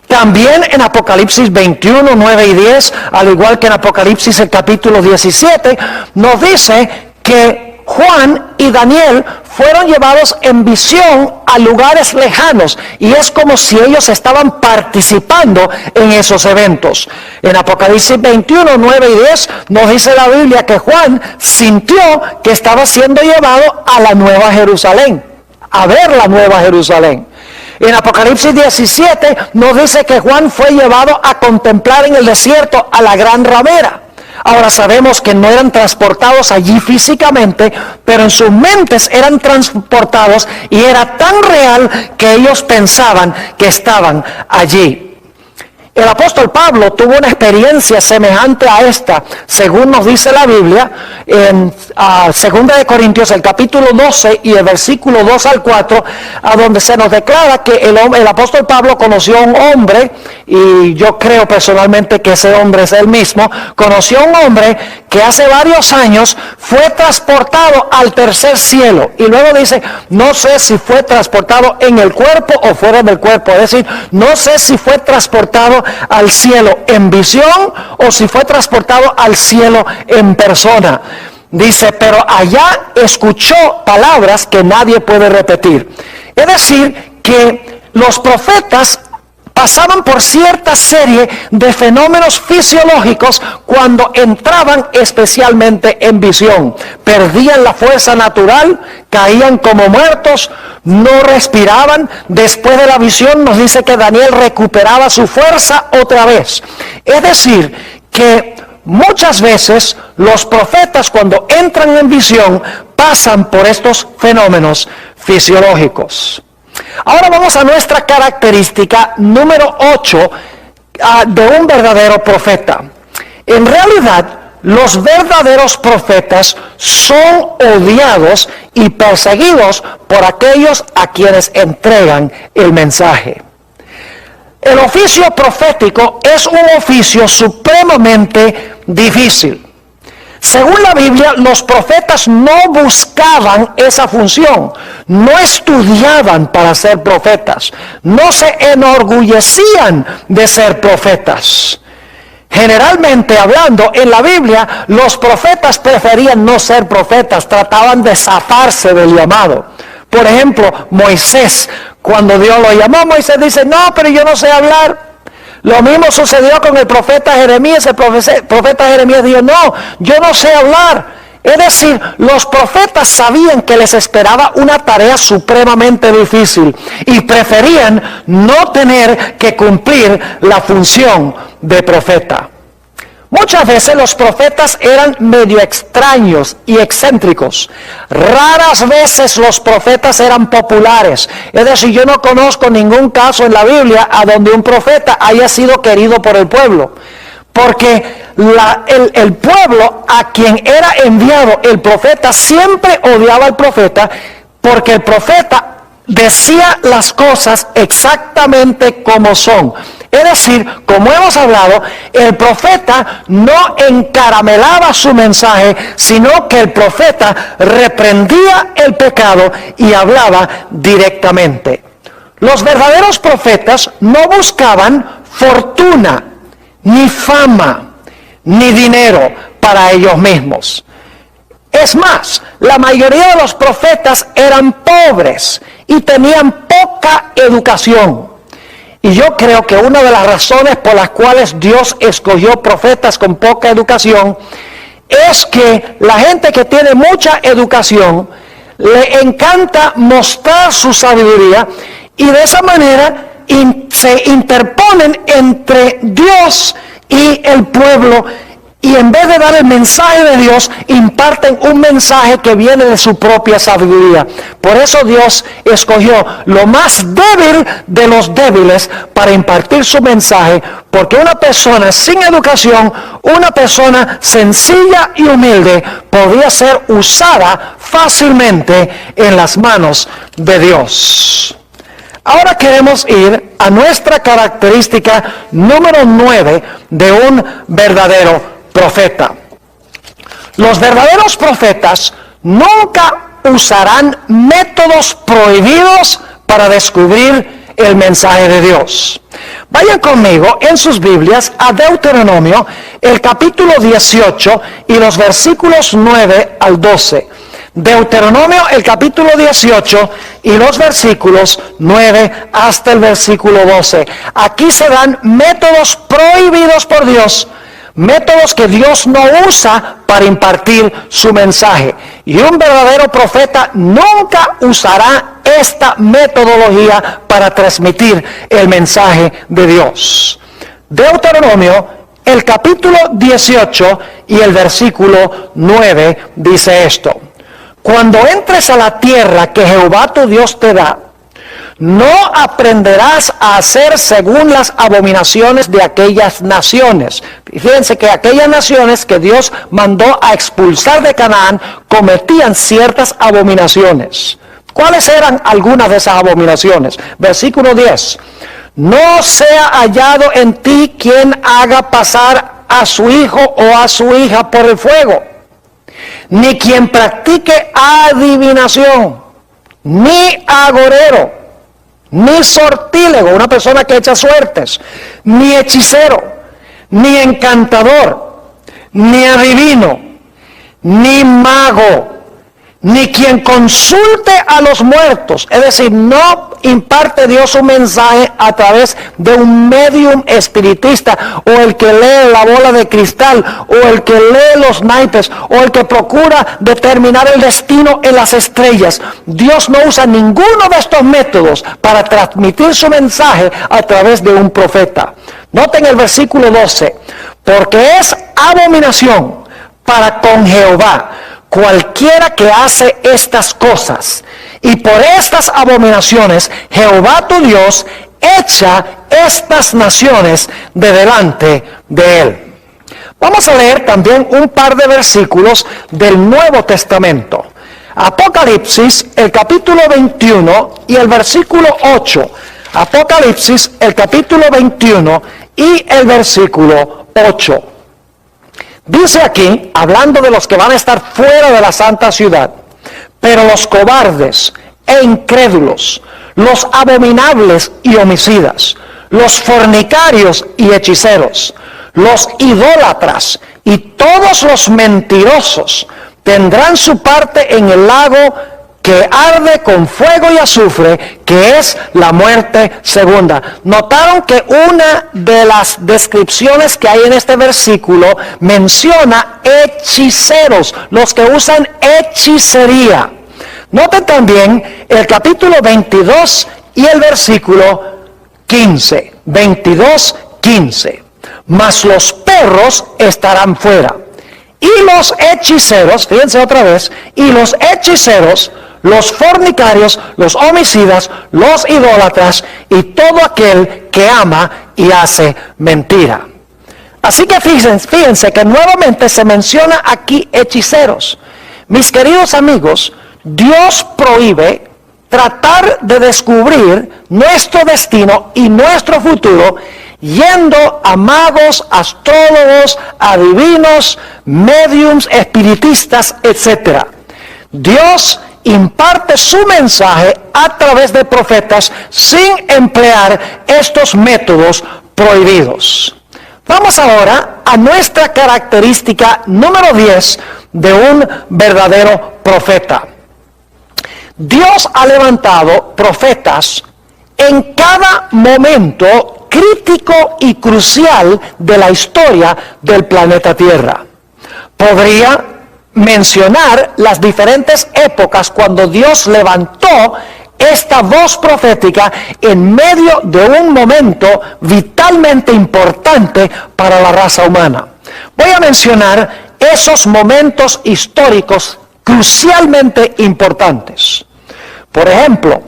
También en Apocalipsis 21, 9 y 10, al igual que en Apocalipsis el capítulo 17, nos dice que Juan y Daniel fueron llevados en visión a lugares lejanos, y es como si ellos estaban participando en esos eventos. En Apocalipsis 21, 9 y 10 nos dice la Biblia que Juan sintió que estaba siendo llevado a la Nueva Jerusalén, a ver la Nueva Jerusalén. En Apocalipsis 17 nos dice que Juan fue llevado a contemplar en el desierto a la gran ramera. Ahora sabemos que no eran transportados allí físicamente, pero en sus mentes eran transportados, y era tan real que ellos pensaban que estaban allí. El apóstol Pablo tuvo una experiencia semejante a esta, según nos dice la Biblia, en 2 de Corintios, el capítulo 12 y el versículo 2 al 4, a donde se nos declara que el apóstol Pablo conoció a un hombre, y yo creo personalmente que ese hombre es él mismo. Conoció a un hombre que hace varios años fue transportado al tercer cielo, y luego dice, no sé si fue transportado en el cuerpo o fuera del cuerpo, es decir, no sé si fue transportado al cielo en visión o si fue transportado al cielo en persona. Dice, pero allá escuchó palabras que nadie puede repetir. Es decir, que los profetas pasaban por cierta serie de fenómenos fisiológicos cuando entraban especialmente en visión. Perdían la fuerza natural, caían como muertos, no respiraban. Después de la visión nos dice que Daniel recuperaba su fuerza otra vez. Es decir, que muchas veces los profetas, cuando entran en visión, pasan por estos fenómenos fisiológicos. Ahora vamos a nuestra característica número 8 de un verdadero profeta. En realidad, los verdaderos profetas son odiados y perseguidos por aquellos a quienes entregan el mensaje. El oficio profético es un oficio supremamente difícil. Según la Biblia, los profetas no buscaban esa función, no estudiaban para ser profetas, no se enorgullecían de ser profetas. Generalmente hablando, en la Biblia, los profetas preferían no ser profetas, trataban de zafarse del llamado. Por ejemplo, Moisés, cuando Dios lo llamó, Moisés dice, no, pero yo no sé hablar. Lo mismo sucedió con el profeta Jeremías. El profeta Jeremías dijo, no, yo no sé hablar. Es decir, los profetas sabían que les esperaba una tarea supremamente difícil y preferían no tener que cumplir la función de profeta. Muchas veces los profetas eran medio extraños y excéntricos. Raras veces los profetas eran populares. Es decir, yo no conozco ningún caso en la Biblia a donde un profeta haya sido querido por el pueblo. Porque el pueblo a quien era enviado el profeta siempre odiaba al profeta, porque el profeta decía las cosas exactamente como son. Es decir, como hemos hablado, el profeta no encaramelaba su mensaje, sino que el profeta reprendía el pecado y hablaba directamente. Los verdaderos profetas no buscaban fortuna, ni fama, ni dinero para ellos mismos. Es más, la mayoría de los profetas eran pobres y tenían poca educación. Y yo creo que una de las razones por las cuales Dios escogió profetas con poca educación es que la gente que tiene mucha educación le encanta mostrar su sabiduría y de esa manera se interponen entre Dios y el pueblo, y en vez de dar el mensaje de Dios, imparten un mensaje que viene de su propia sabiduría. Por eso Dios escogió lo más débil de los débiles para impartir su mensaje, porque una persona sin educación, una persona sencilla y humilde, podía ser usada fácilmente en las manos de Dios. Ahora queremos ir a nuestra característica número 9 de un verdadero profeta. Los verdaderos profetas nunca usarán métodos prohibidos para descubrir el mensaje de Dios. Vayan conmigo en sus Biblias a Deuteronomio, el capítulo 18 y los versículos 9 al 12. Deuteronomio, el capítulo 18 y los versículos 9 hasta el versículo 12. Aquí se dan métodos prohibidos por Dios, métodos que Dios no usa para impartir su mensaje. Y un verdadero profeta nunca usará esta metodología para transmitir el mensaje de Dios. Deuteronomio, el capítulo 18 y el versículo 9 dice esto: Cuando entres a la tierra que Jehová tu Dios te da, no aprenderás a hacer según las abominaciones de aquellas naciones. Fíjense que aquellas naciones que Dios mandó a expulsar de Canaán cometían ciertas abominaciones. ¿Cuáles eran algunas de esas abominaciones? Versículo 10. No sea hallado en ti quien haga pasar a su hijo o a su hija por el fuego, ni quien practique adivinación, ni agorero, ni sortílego, una persona que echa suertes, ni hechicero, ni encantador, ni adivino, ni mago, ni quien consulte a los muertos. Es decir, no imparte Dios un mensaje a través de un medium espiritista, o el que lee la bola de cristal, o el que lee los naipes, o el que procura determinar el destino en las estrellas. Dios no usa ninguno de estos métodos para transmitir su mensaje a través de un profeta. Noten el versículo 12: porque es abominación para con Jehová cualquiera que hace estas cosas, y por estas abominaciones Jehová tu Dios echa estas naciones de delante de él. Vamos a leer también un par de versículos del Nuevo Testamento. Apocalipsis, el capítulo 21 y el versículo 8. Apocalipsis, el capítulo 21 y el versículo 8. Dice aquí, hablando de los que van a estar fuera de la santa ciudad: pero los cobardes e incrédulos, los abominables y homicidas, los fornicarios y hechiceros, los idólatras y todos los mentirosos tendrán su parte en el lago que arde con fuego y azufre, que es la muerte segunda. Notaron que una de las descripciones que hay en este versículo menciona hechiceros, los que usan hechicería. Noten también el capítulo 22 y el versículo 15. 22, 15. Mas los perros estarán fuera. Y los hechiceros, fíjense otra vez, y los hechiceros, los fornicarios, los homicidas, los idólatras y todo aquel que ama y hace mentira. Así que fíjense que nuevamente se menciona aquí hechiceros. Mis queridos amigos, Dios prohíbe tratar de descubrir nuestro destino y nuestro futuro yendo a magos, astrólogos, adivinos, médiums, espiritistas, etc. Dios imparte su mensaje a través de profetas sin emplear estos métodos prohibidos. Vamos ahora a nuestra característica número 10 de un verdadero profeta. Dios ha levantado profetas en cada momento crítico y crucial de la historia del planeta Tierra. Podría mencionar las diferentes épocas cuando Dios levantó esta voz profética en medio de un momento vitalmente importante para la raza humana. Voy a mencionar esos momentos históricos crucialmente importantes. Por ejemplo,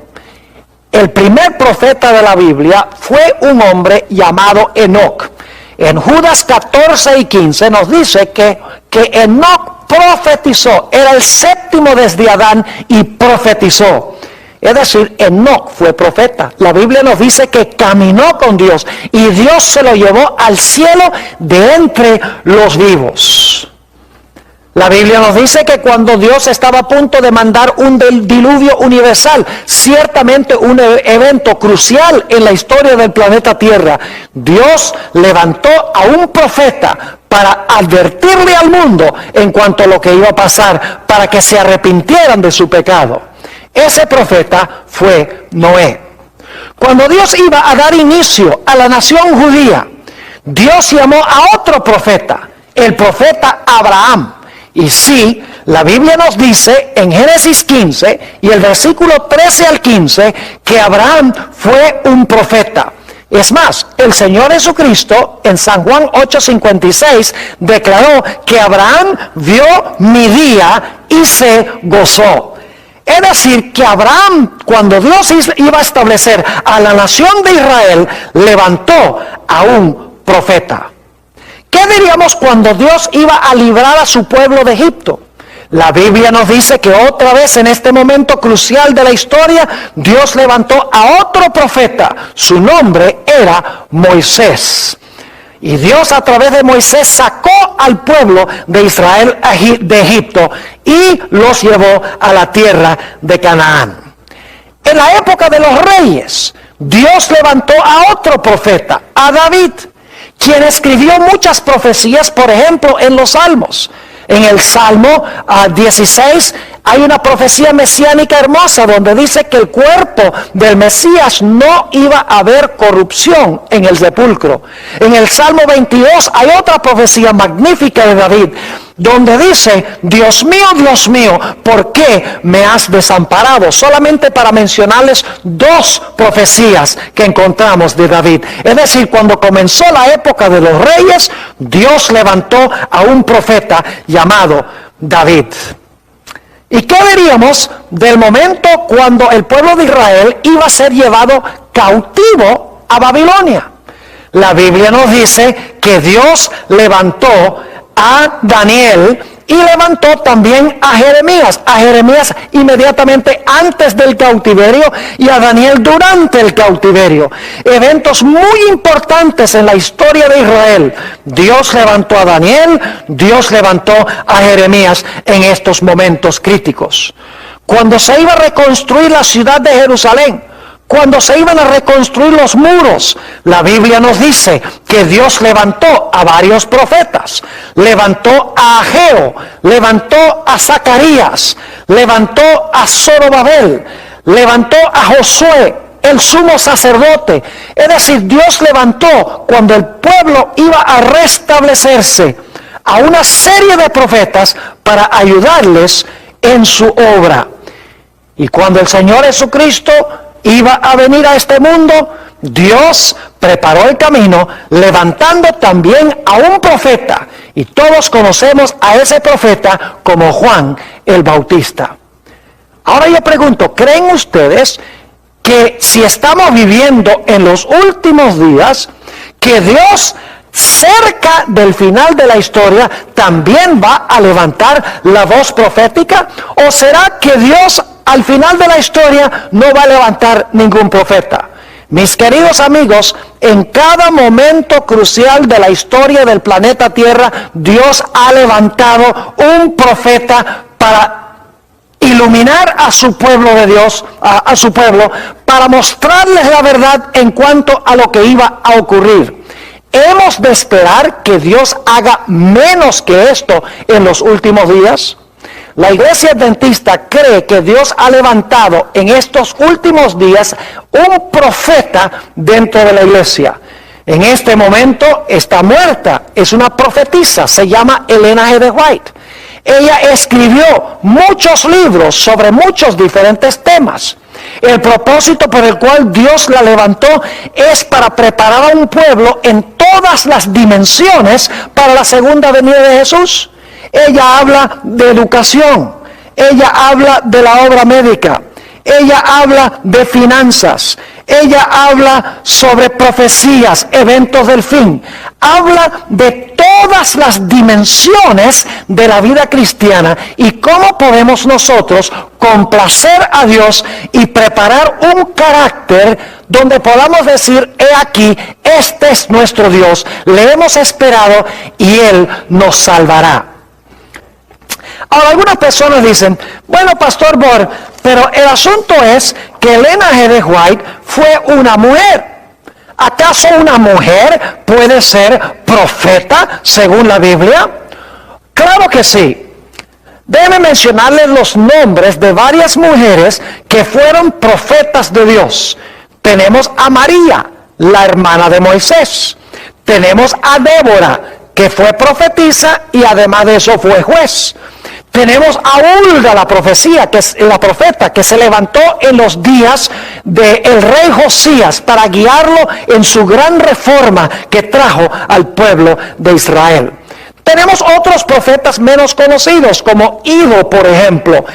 el primer profeta de la Biblia fue un hombre llamado Enoc. En Judas 14 y 15 nos dice que Enoc profetizó, era el séptimo desde Adán y profetizó. Es decir, Enoc fue profeta. La Biblia nos dice que caminó con Dios y Dios se lo llevó al cielo de entre los vivos. La Biblia nos dice que cuando Dios estaba a punto de mandar un diluvio universal, ciertamente un evento crucial en la historia del planeta Tierra, Dios levantó a un profeta para advertirle al mundo en cuanto a lo que iba a pasar, para que se arrepintieran de su pecado. Ese profeta fue Noé. Cuando Dios iba a dar inicio a la nación judía, Dios llamó a otro profeta, el profeta Abraham. Y sí, la Biblia nos dice en Génesis 15 y el versículo 13 al 15 que Abraham fue un profeta. Es más, el Señor Jesucristo en San Juan 8:56 declaró que Abraham vio mi día y se gozó. Es decir, que Abraham, cuando Dios iba a establecer a la nación de Israel, levantó a un profeta. ¿Qué diríamos cuando Dios iba a librar a su pueblo de Egipto? La Biblia nos dice que otra vez en este momento crucial de la historia, Dios levantó a otro profeta. Su nombre era Moisés. Y Dios a través de Moisés sacó al pueblo de Israel de Egipto y los llevó a la tierra de Canaán. En la época de los reyes, Dios levantó a otro profeta, a David, quien escribió muchas profecías, por ejemplo, en los Salmos. En el Salmo 16 hay una profecía mesiánica hermosa donde dice que el cuerpo del Mesías no iba a haber corrupción en el sepulcro. En el Salmo 22 hay otra profecía magnífica de David donde dice: Dios mío, ¿por qué me has desamparado? Solamente para mencionarles dos profecías que encontramos de David. Es decir, cuando comenzó la época de los reyes, Dios levantó a un profeta llamado David. ¿Y qué diríamos del momento cuando el pueblo de Israel iba a ser llevado cautivo a Babilonia? La Biblia nos dice que Dios levantó a Daniel y levantó también a Jeremías inmediatamente antes del cautiverio y a Daniel durante el cautiverio. Eventos muy importantes en la historia de Israel. Dios levantó a Daniel, Dios levantó a Jeremías en estos momentos críticos. Cuando se iba a reconstruir la ciudad de Jerusalén, cuando se iban a reconstruir los muros, la Biblia nos dice que Dios levantó a varios profetas. Levantó a Ageo, levantó a Zacarías, levantó a Zorobabel, levantó a Josué, el sumo sacerdote. Es decir, Dios levantó, cuando el pueblo iba a restablecerse, a una serie de profetas para ayudarles en su obra. Y cuando el Señor Jesucristo iba a venir a este mundo, Dios preparó el camino levantando también a un profeta. Y todos conocemos a ese profeta como Juan el Bautista. Ahora yo pregunto, ¿creen ustedes que si estamos viviendo en los últimos días, que Dios cerca del final de la historia, también va a levantar la voz profética? ¿O será que Dios al final de la historia no va a levantar ningún profeta? Mis queridos amigos, en cada momento crucial de la historia del planeta Tierra, Dios ha levantado un profeta para iluminar a su pueblo de Dios, a su pueblo, para mostrarles la verdad en cuanto a lo que iba a ocurrir. ¿Hemos de esperar que Dios haga menos que esto en los últimos días? La Iglesia Adventista cree que Dios ha levantado en estos últimos días un profeta dentro de la iglesia. En este momento está muerta, es una profetisa, se llama Elena G. de White. Ella escribió muchos libros sobre muchos diferentes temas. El propósito por el cual Dios la levantó es para preparar a un pueblo en todas las dimensiones para la segunda venida de Jesús. Ella habla de educación, ella habla de la obra médica, ella habla de finanzas, ella habla sobre profecías, eventos del fin, habla de todas las dimensiones de la vida cristiana y cómo podemos nosotros complacer a Dios y preparar un carácter donde podamos decir, he aquí, este es nuestro Dios, le hemos esperado y Él nos salvará. Ahora, algunas personas dicen, bueno, Pastor Bohr, pero el asunto es que Elena G. de White fue una mujer. ¿Acaso una mujer puede ser profeta según la Biblia? Claro que sí. Déjenme mencionarles los nombres de varias mujeres que fueron profetas de Dios. Tenemos a María, la hermana de Moisés. Tenemos a Débora, que fue profetisa y además de eso fue juez. Tenemos a Hulda, la profeta, que se levantó en los días del rey Josías para guiarlo en su gran reforma que trajo al pueblo de Israel. Tenemos otros profetas menos conocidos, como Ido, por ejemplo.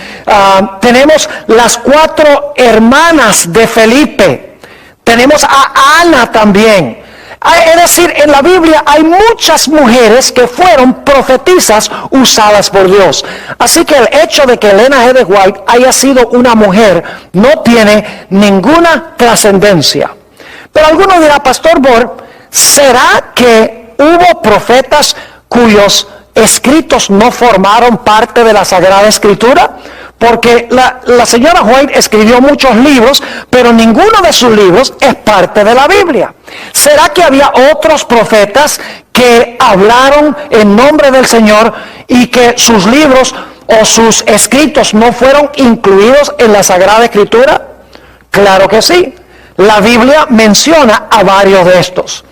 Tenemos las 4 hermanas de Felipe. Tenemos a Ana también. Es decir, en la Biblia hay muchas mujeres que fueron profetisas usadas por Dios. Así que el hecho de que Elena G. de White haya sido una mujer no tiene ninguna trascendencia. Pero alguno dirá, Pastor Bohr, ¿será que hubo profetas cuyos escritos no formaron parte de la Sagrada Escritura? Porque la señora White escribió muchos libros, pero ninguno de sus libros es parte de la Biblia. ¿Será que había otros profetas que hablaron en nombre del Señor y que sus libros o sus escritos no fueron incluidos en la Sagrada Escritura? Claro que sí. La Biblia menciona a varios de estos.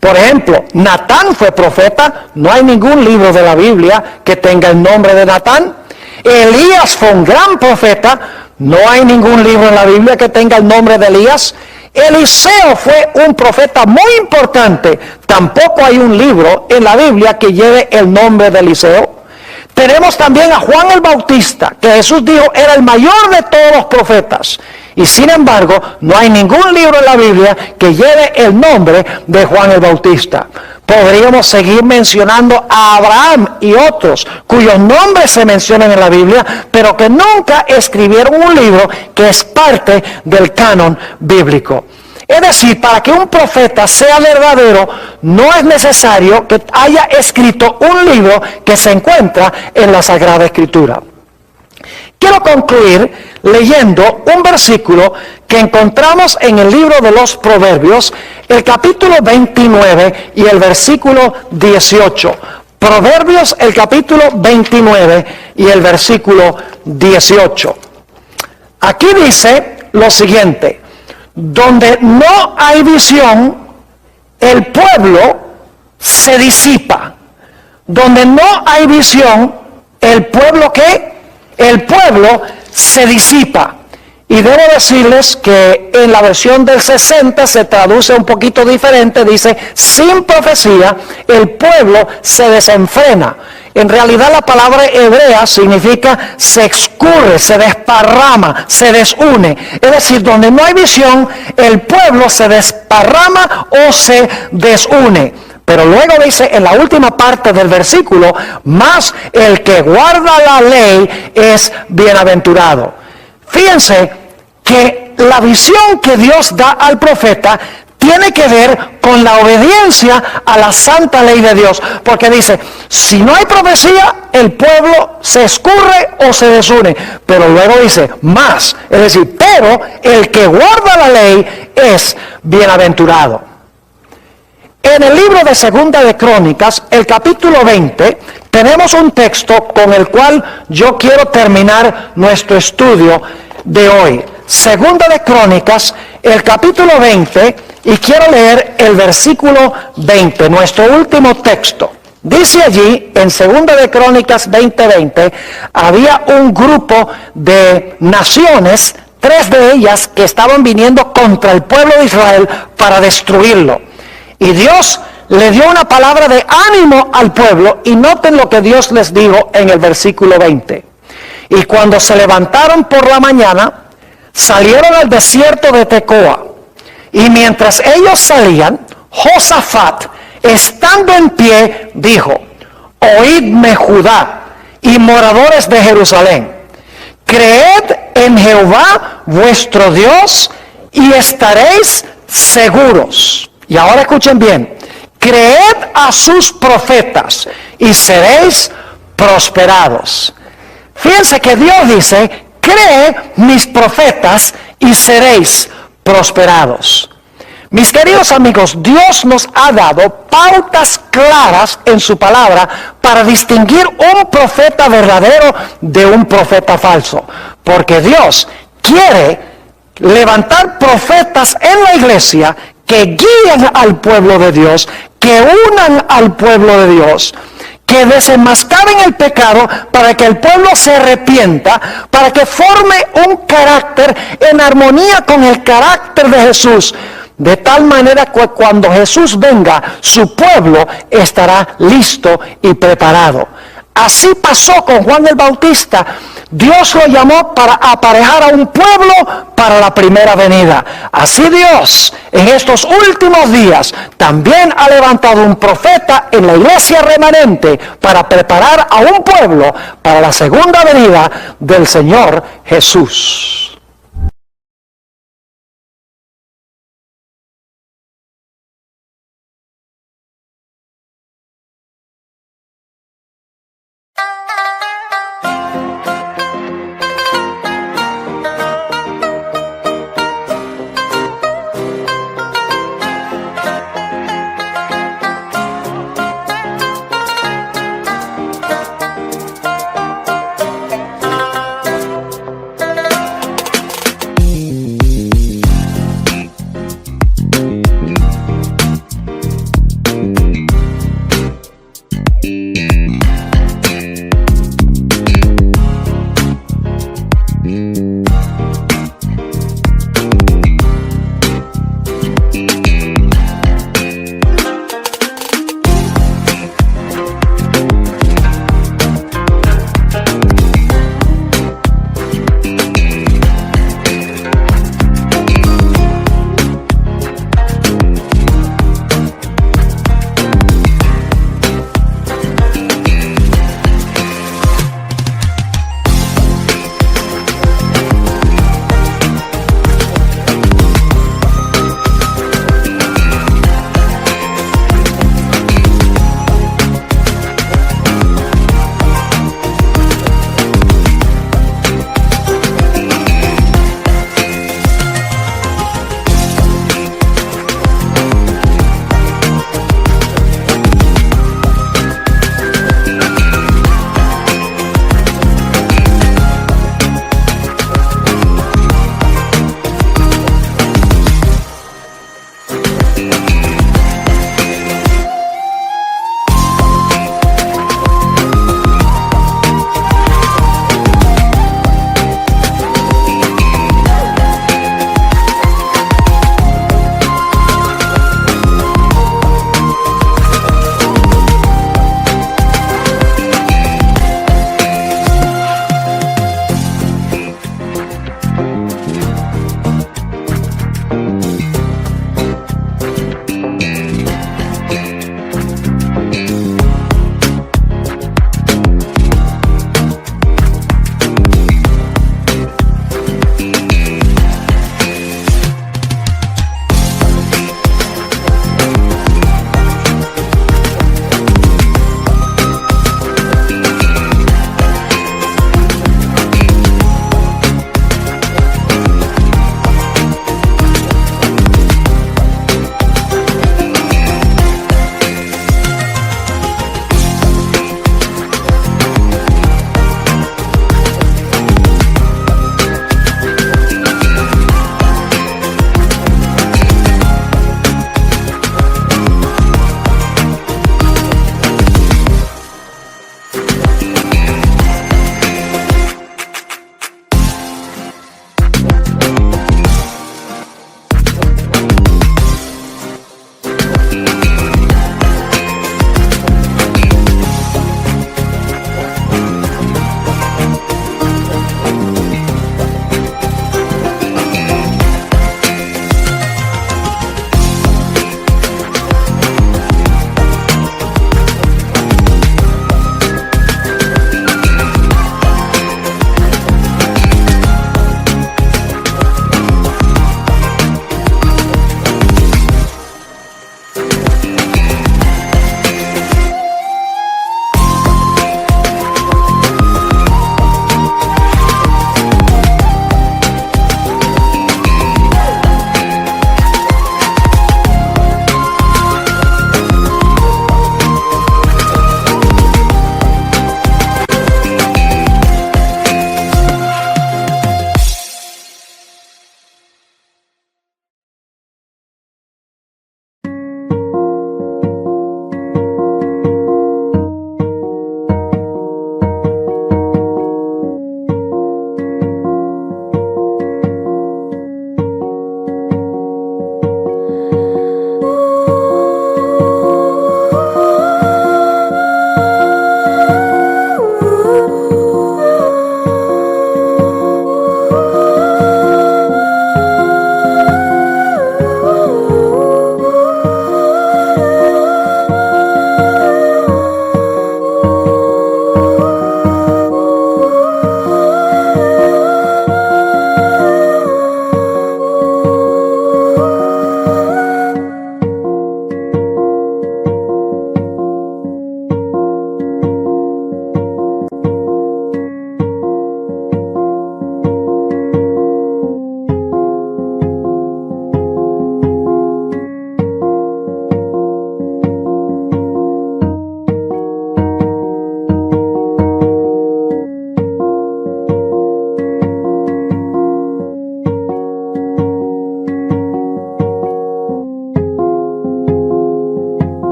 Por ejemplo, Natán fue profeta. No hay ningún libro de la Biblia que tenga el nombre de Natán. Elías fue un gran profeta. No hay ningún libro en la Biblia que tenga el nombre de Elías. Eliseo fue un profeta muy importante. Tampoco hay un libro en la Biblia que lleve el nombre de Eliseo. Tenemos también a Juan el Bautista, que Jesús dijo era el mayor de todos los profetas. Y sin embargo, no hay ningún libro en la Biblia que lleve el nombre de Juan el Bautista. Podríamos seguir mencionando a Abraham y otros cuyos nombres se mencionan en la Biblia, pero que nunca escribieron un libro que es parte del canon bíblico. Es decir, para que un profeta sea verdadero, no es necesario que haya escrito un libro que se encuentra en la Sagrada Escritura. Quiero concluir leyendo un versículo que encontramos en el libro de los Proverbios, el capítulo 29 y el versículo 18. Proverbios, el capítulo 29 y el versículo 18. Aquí dice lo siguiente: donde no hay visión, el pueblo se disipa. Donde no hay visión, el pueblo ¿qué? El pueblo se disipa. Y debo decirles que en la versión del 60 se traduce un poquito diferente. Dice, sin profecía, el pueblo se desenfrena. En realidad la palabra hebrea significa se escurre, se desparrama, se desune. Es decir, donde no hay visión, el pueblo se desparrama o se desune. Pero luego dice en la última parte del versículo, mas el que guarda la ley es bienaventurado. Fíjense que la visión que Dios da al profeta tiene que ver con la obediencia a la santa ley de Dios. Porque dice, si no hay profecía, el pueblo se escurre o se desune. Pero luego dice, más, es decir, pero el que guarda la ley es bienaventurado. En el libro de Segunda de Crónicas, el capítulo 20, tenemos un texto con el cual yo quiero terminar nuestro estudio de hoy. Segunda de Crónicas, el capítulo 20, y quiero leer el versículo 20, nuestro último texto. Dice allí, en Segunda de Crónicas 20:20, había un grupo de naciones, 3 de ellas que estaban viniendo contra el pueblo de Israel para destruirlo. Y Dios le dio una palabra de ánimo al pueblo, y noten lo que Dios les dijo en el versículo 20. Y cuando se levantaron por la mañana, salieron al desierto de Tecoa. Y mientras ellos salían, Josafat, estando en pie, dijo, oídme Judá y moradores de Jerusalén, creed en Jehová vuestro Dios y estaréis seguros. Y ahora escuchen bien, creed a sus profetas y seréis prosperados. Fíjense que Dios dice, cree mis profetas y seréis prosperados. Mis queridos amigos, Dios nos ha dado pautas claras en su palabra para distinguir un profeta verdadero de un profeta falso. Porque Dios quiere levantar profetas en la iglesia que guíen al pueblo de Dios, que unan al pueblo de Dios, que desenmascaren el pecado para que el pueblo se arrepienta, para que forme un carácter en armonía con el carácter de Jesús, de tal manera que cuando Jesús venga, su pueblo estará listo y preparado. Así pasó con Juan el Bautista. Dios lo llamó para aparejar a un pueblo para la primera venida. Así Dios, en estos últimos días, también ha levantado un profeta en la iglesia remanente para preparar a un pueblo para la segunda venida del Señor Jesús.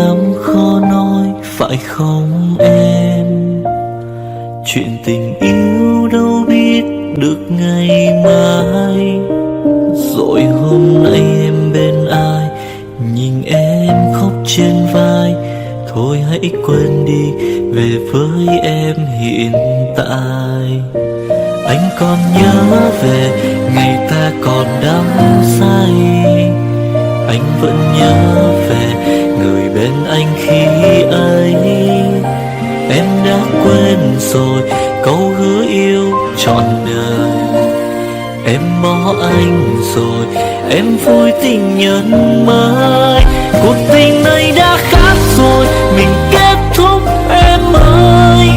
lắm khó nói phải không em? Chuyện tình yêu đâu biết được ngày mai. Rồi hôm nay em bên ai, nhìn em khóc trên vai. Thôi hãy quên đi, về với em hiện tại. Anh còn nhớ về ngày ta còn đắm say. Anh vẫn nhớ về người bên anh khi ấy. Em đã quên rồi câu hứa yêu trọn đời. Em bỏ anh rồi, em vui tình nhân mới. Cuộc tình này đã khác rồi, mình kết thúc em ơi.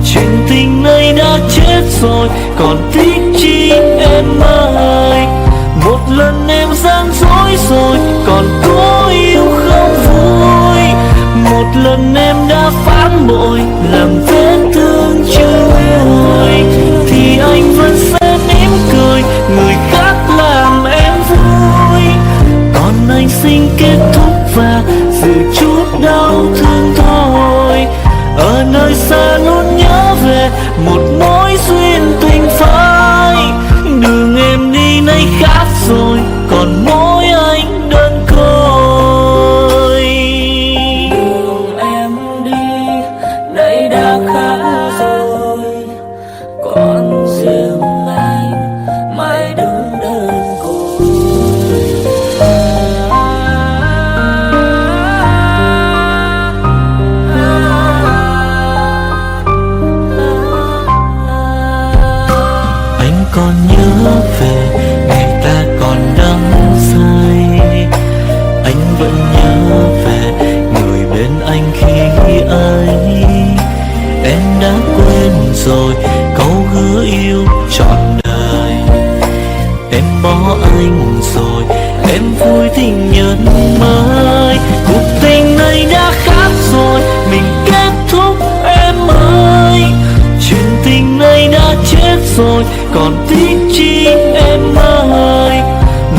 Chuyện tình này đã chết rồi, còn tiếc chi em ơi. Một lần em gian dối rồi, còn cố yêu không vui. Một lần em đã phản bội, làm vết thương chưa nguôi. Thì anh vẫn sẽ mỉm cười, người khác làm em vui. Còn anh xin kết thúc và giữ chút đau thương thôi. Ở nơi xa luôn nhớ về một mối duyên tình phai. Đường em đi nay khác rồi, còn mỗi anh đơn côi. Đường em đi nay đã khác rồi, còn riêng anh mãi đứng đơn côi. Anh còn nhớ về ngày ta còn đắm say. Anh vẫn nhớ về người bên anh khi ấy. Em đã quên rồi câu hứa yêu trọn đời. Em bỏ anh rồi, em vui tình nhân mới. Cuộc tình này đã khác rồi, mình kết thúc em ơi. Chuyện tình này đã chết rồi, còn tiếc chi em ơi.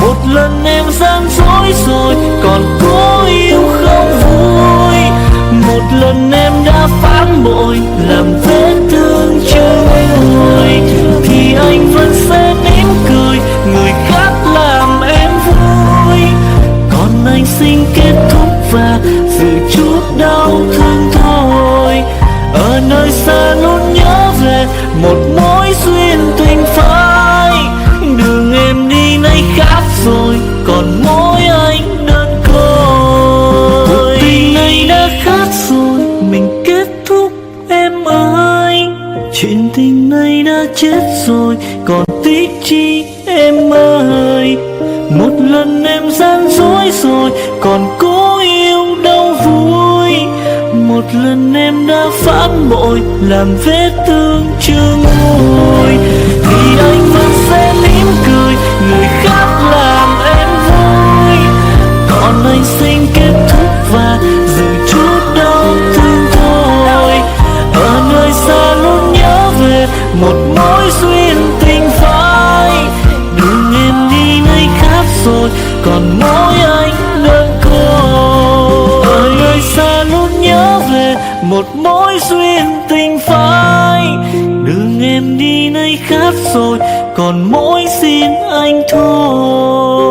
Một lần em gian dối rồi, còn cố yêu không vui. Một lần em đã phản bội, làm vết thương chưa nguôi. Thì anh vẫn sẽ mỉm cười, người khác làm em vui. Còn anh xin kết thúc và giữ chút đau thương thôi. Ở nơi xa luôn nhớ về một mối duyên tình phai. Đường em đi nay khác rồi, còn mỗi anh đơn côi. Cuộc tình này đã khác rồi, mình kết thúc em ơi. Chuyện tình này đã chết rồi, còn tiếc chi em ơi. Một lần em gian dối rồi, còn cố yêu đâu vui. Một lần em đã phản bội, làm vết thương chưa nguôi. Thì anh vẫn sẽ mỉm cười, người khác làm em vui. Còn anh xin kết thúc và giữ chút đau thương thôi. Ở nơi xa luôn nhớ về một mối duyên tình phai. Đường em đi nay khác rồi, còn mỗi anh đơn côi. Ở nơi xa luôn nhớ về một mối duyên tình phai. Đường em đi nay khác rồi, còn mỗi xin anh thôi.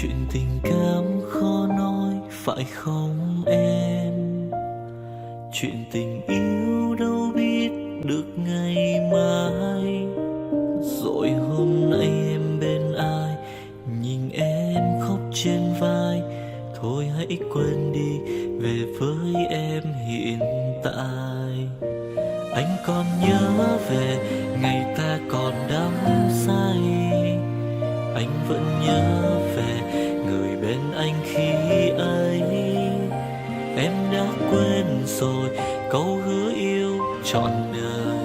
Chuyện tình cảm khó nói phải không em? Chuyện tình yêu đâu biết được ngày mai. Rồi hôm nay em bên ai, nhìn em khóc trên vai. Thôi hãy quên đi, về với em hiện tại. Anh còn nhớ về ngày ta còn đắm say. Anh vẫn nhớ về người bên anh khi ấy. Em đã quên rồi câu hứa yêu trọn đời.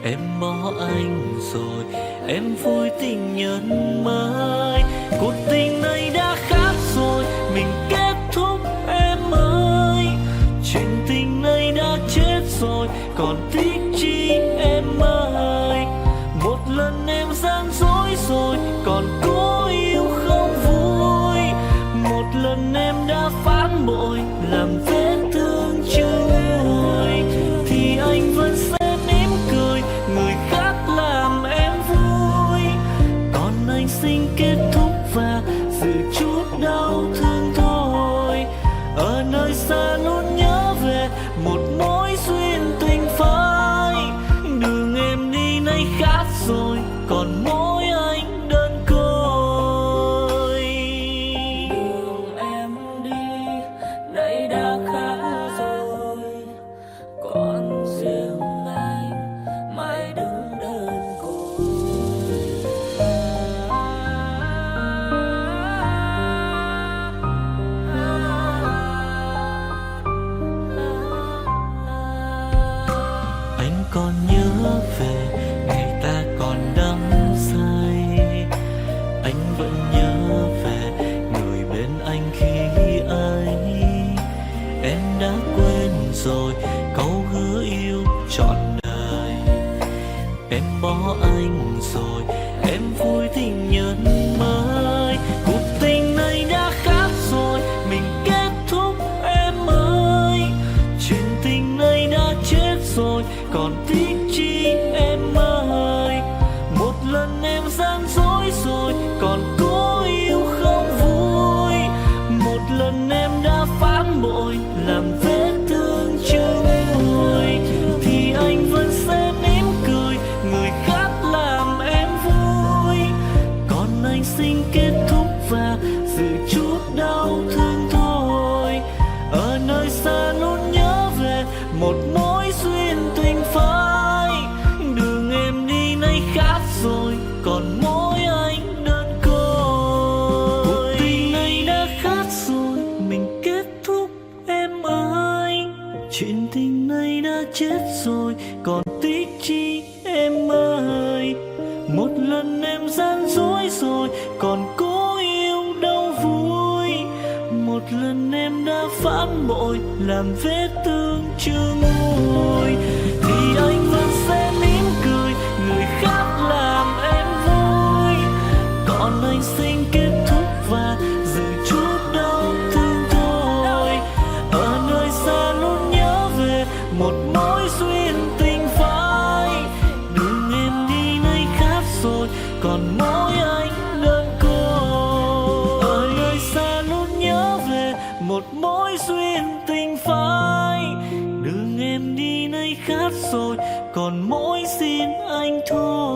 Em bỏ anh rồi, em vui tình nhân mới. Cuộc tình này đã khác rồi, mình kết thúc em ơi. Chuyện tình này đã chết rồi, còn tiếc chi em ơi. Một lần em gian dối rồi, còn cố yêu không vui. Một lần em đã phản bội, làm vết thương chưa nguôi. Thì anh vẫn sẽ mỉm cười, người khác làm em vui. Còn anh xin kết thúc và giữ chút đau thương thôi. Ở nơi xa luôn nhớ về một mối duyên tình phai. Đường em đi nay khác rồi, còn mỗi anh đơn côi. Đường em đi nay đã khác rồi, còn riêng anh mãi đứng đơn côi. Anh còn nhớ về ngày ta còn đắm say. Anh vẫn nhớ về người bên anh khi ấy. Em đã quên rồi câu hứa yêu trọn đời. Em bỏ anh rồi, em vui tình nhân mới. Cuộc tình này đã khác rồi, mình kết thúc em ơi. Chuyện tình này đã chết rồi, còn tiếc chi em ơi. Một lần em gian dối rồi, còn cố yêu không vui. Một lần em đã phản bội, làm vết thương chưa nguôi. Thì anh vẫn sẽ mỉm cười, người khác làm em vui. Còn anh xin kết thúc và giữ chút đau thương thôi. Ở nơi xa luôn nhớ về một mối duyên tình phai. Đường em đi nay khác rồi, còn mỗi anh đơn côi. Cuộc tình này đã khác rồi, mình kết thúc em ơi. Chuyện tình này đã chết rồi, còn tiếc chi em ơi. Một lần em gian dối rồi, còn cố yêu đâu vui. Một lần em đã phản bội, làm vết thương chưa nguôi. Thì anh vẫn sẽ mỉm cười, người khác làm em vui. Còn anh xin kết thúc và giữ chút đau thương thôi. Ở nơi xa luôn nhớ về một mối duyên tình phai. Đường em đi nay khác rồi, còn mỗi anh đơn côi. Ở nơi xa luôn nhớ về một mối duyên tình phai. Đường em đi nay khác rồi, còn mỗi xin anh thôi.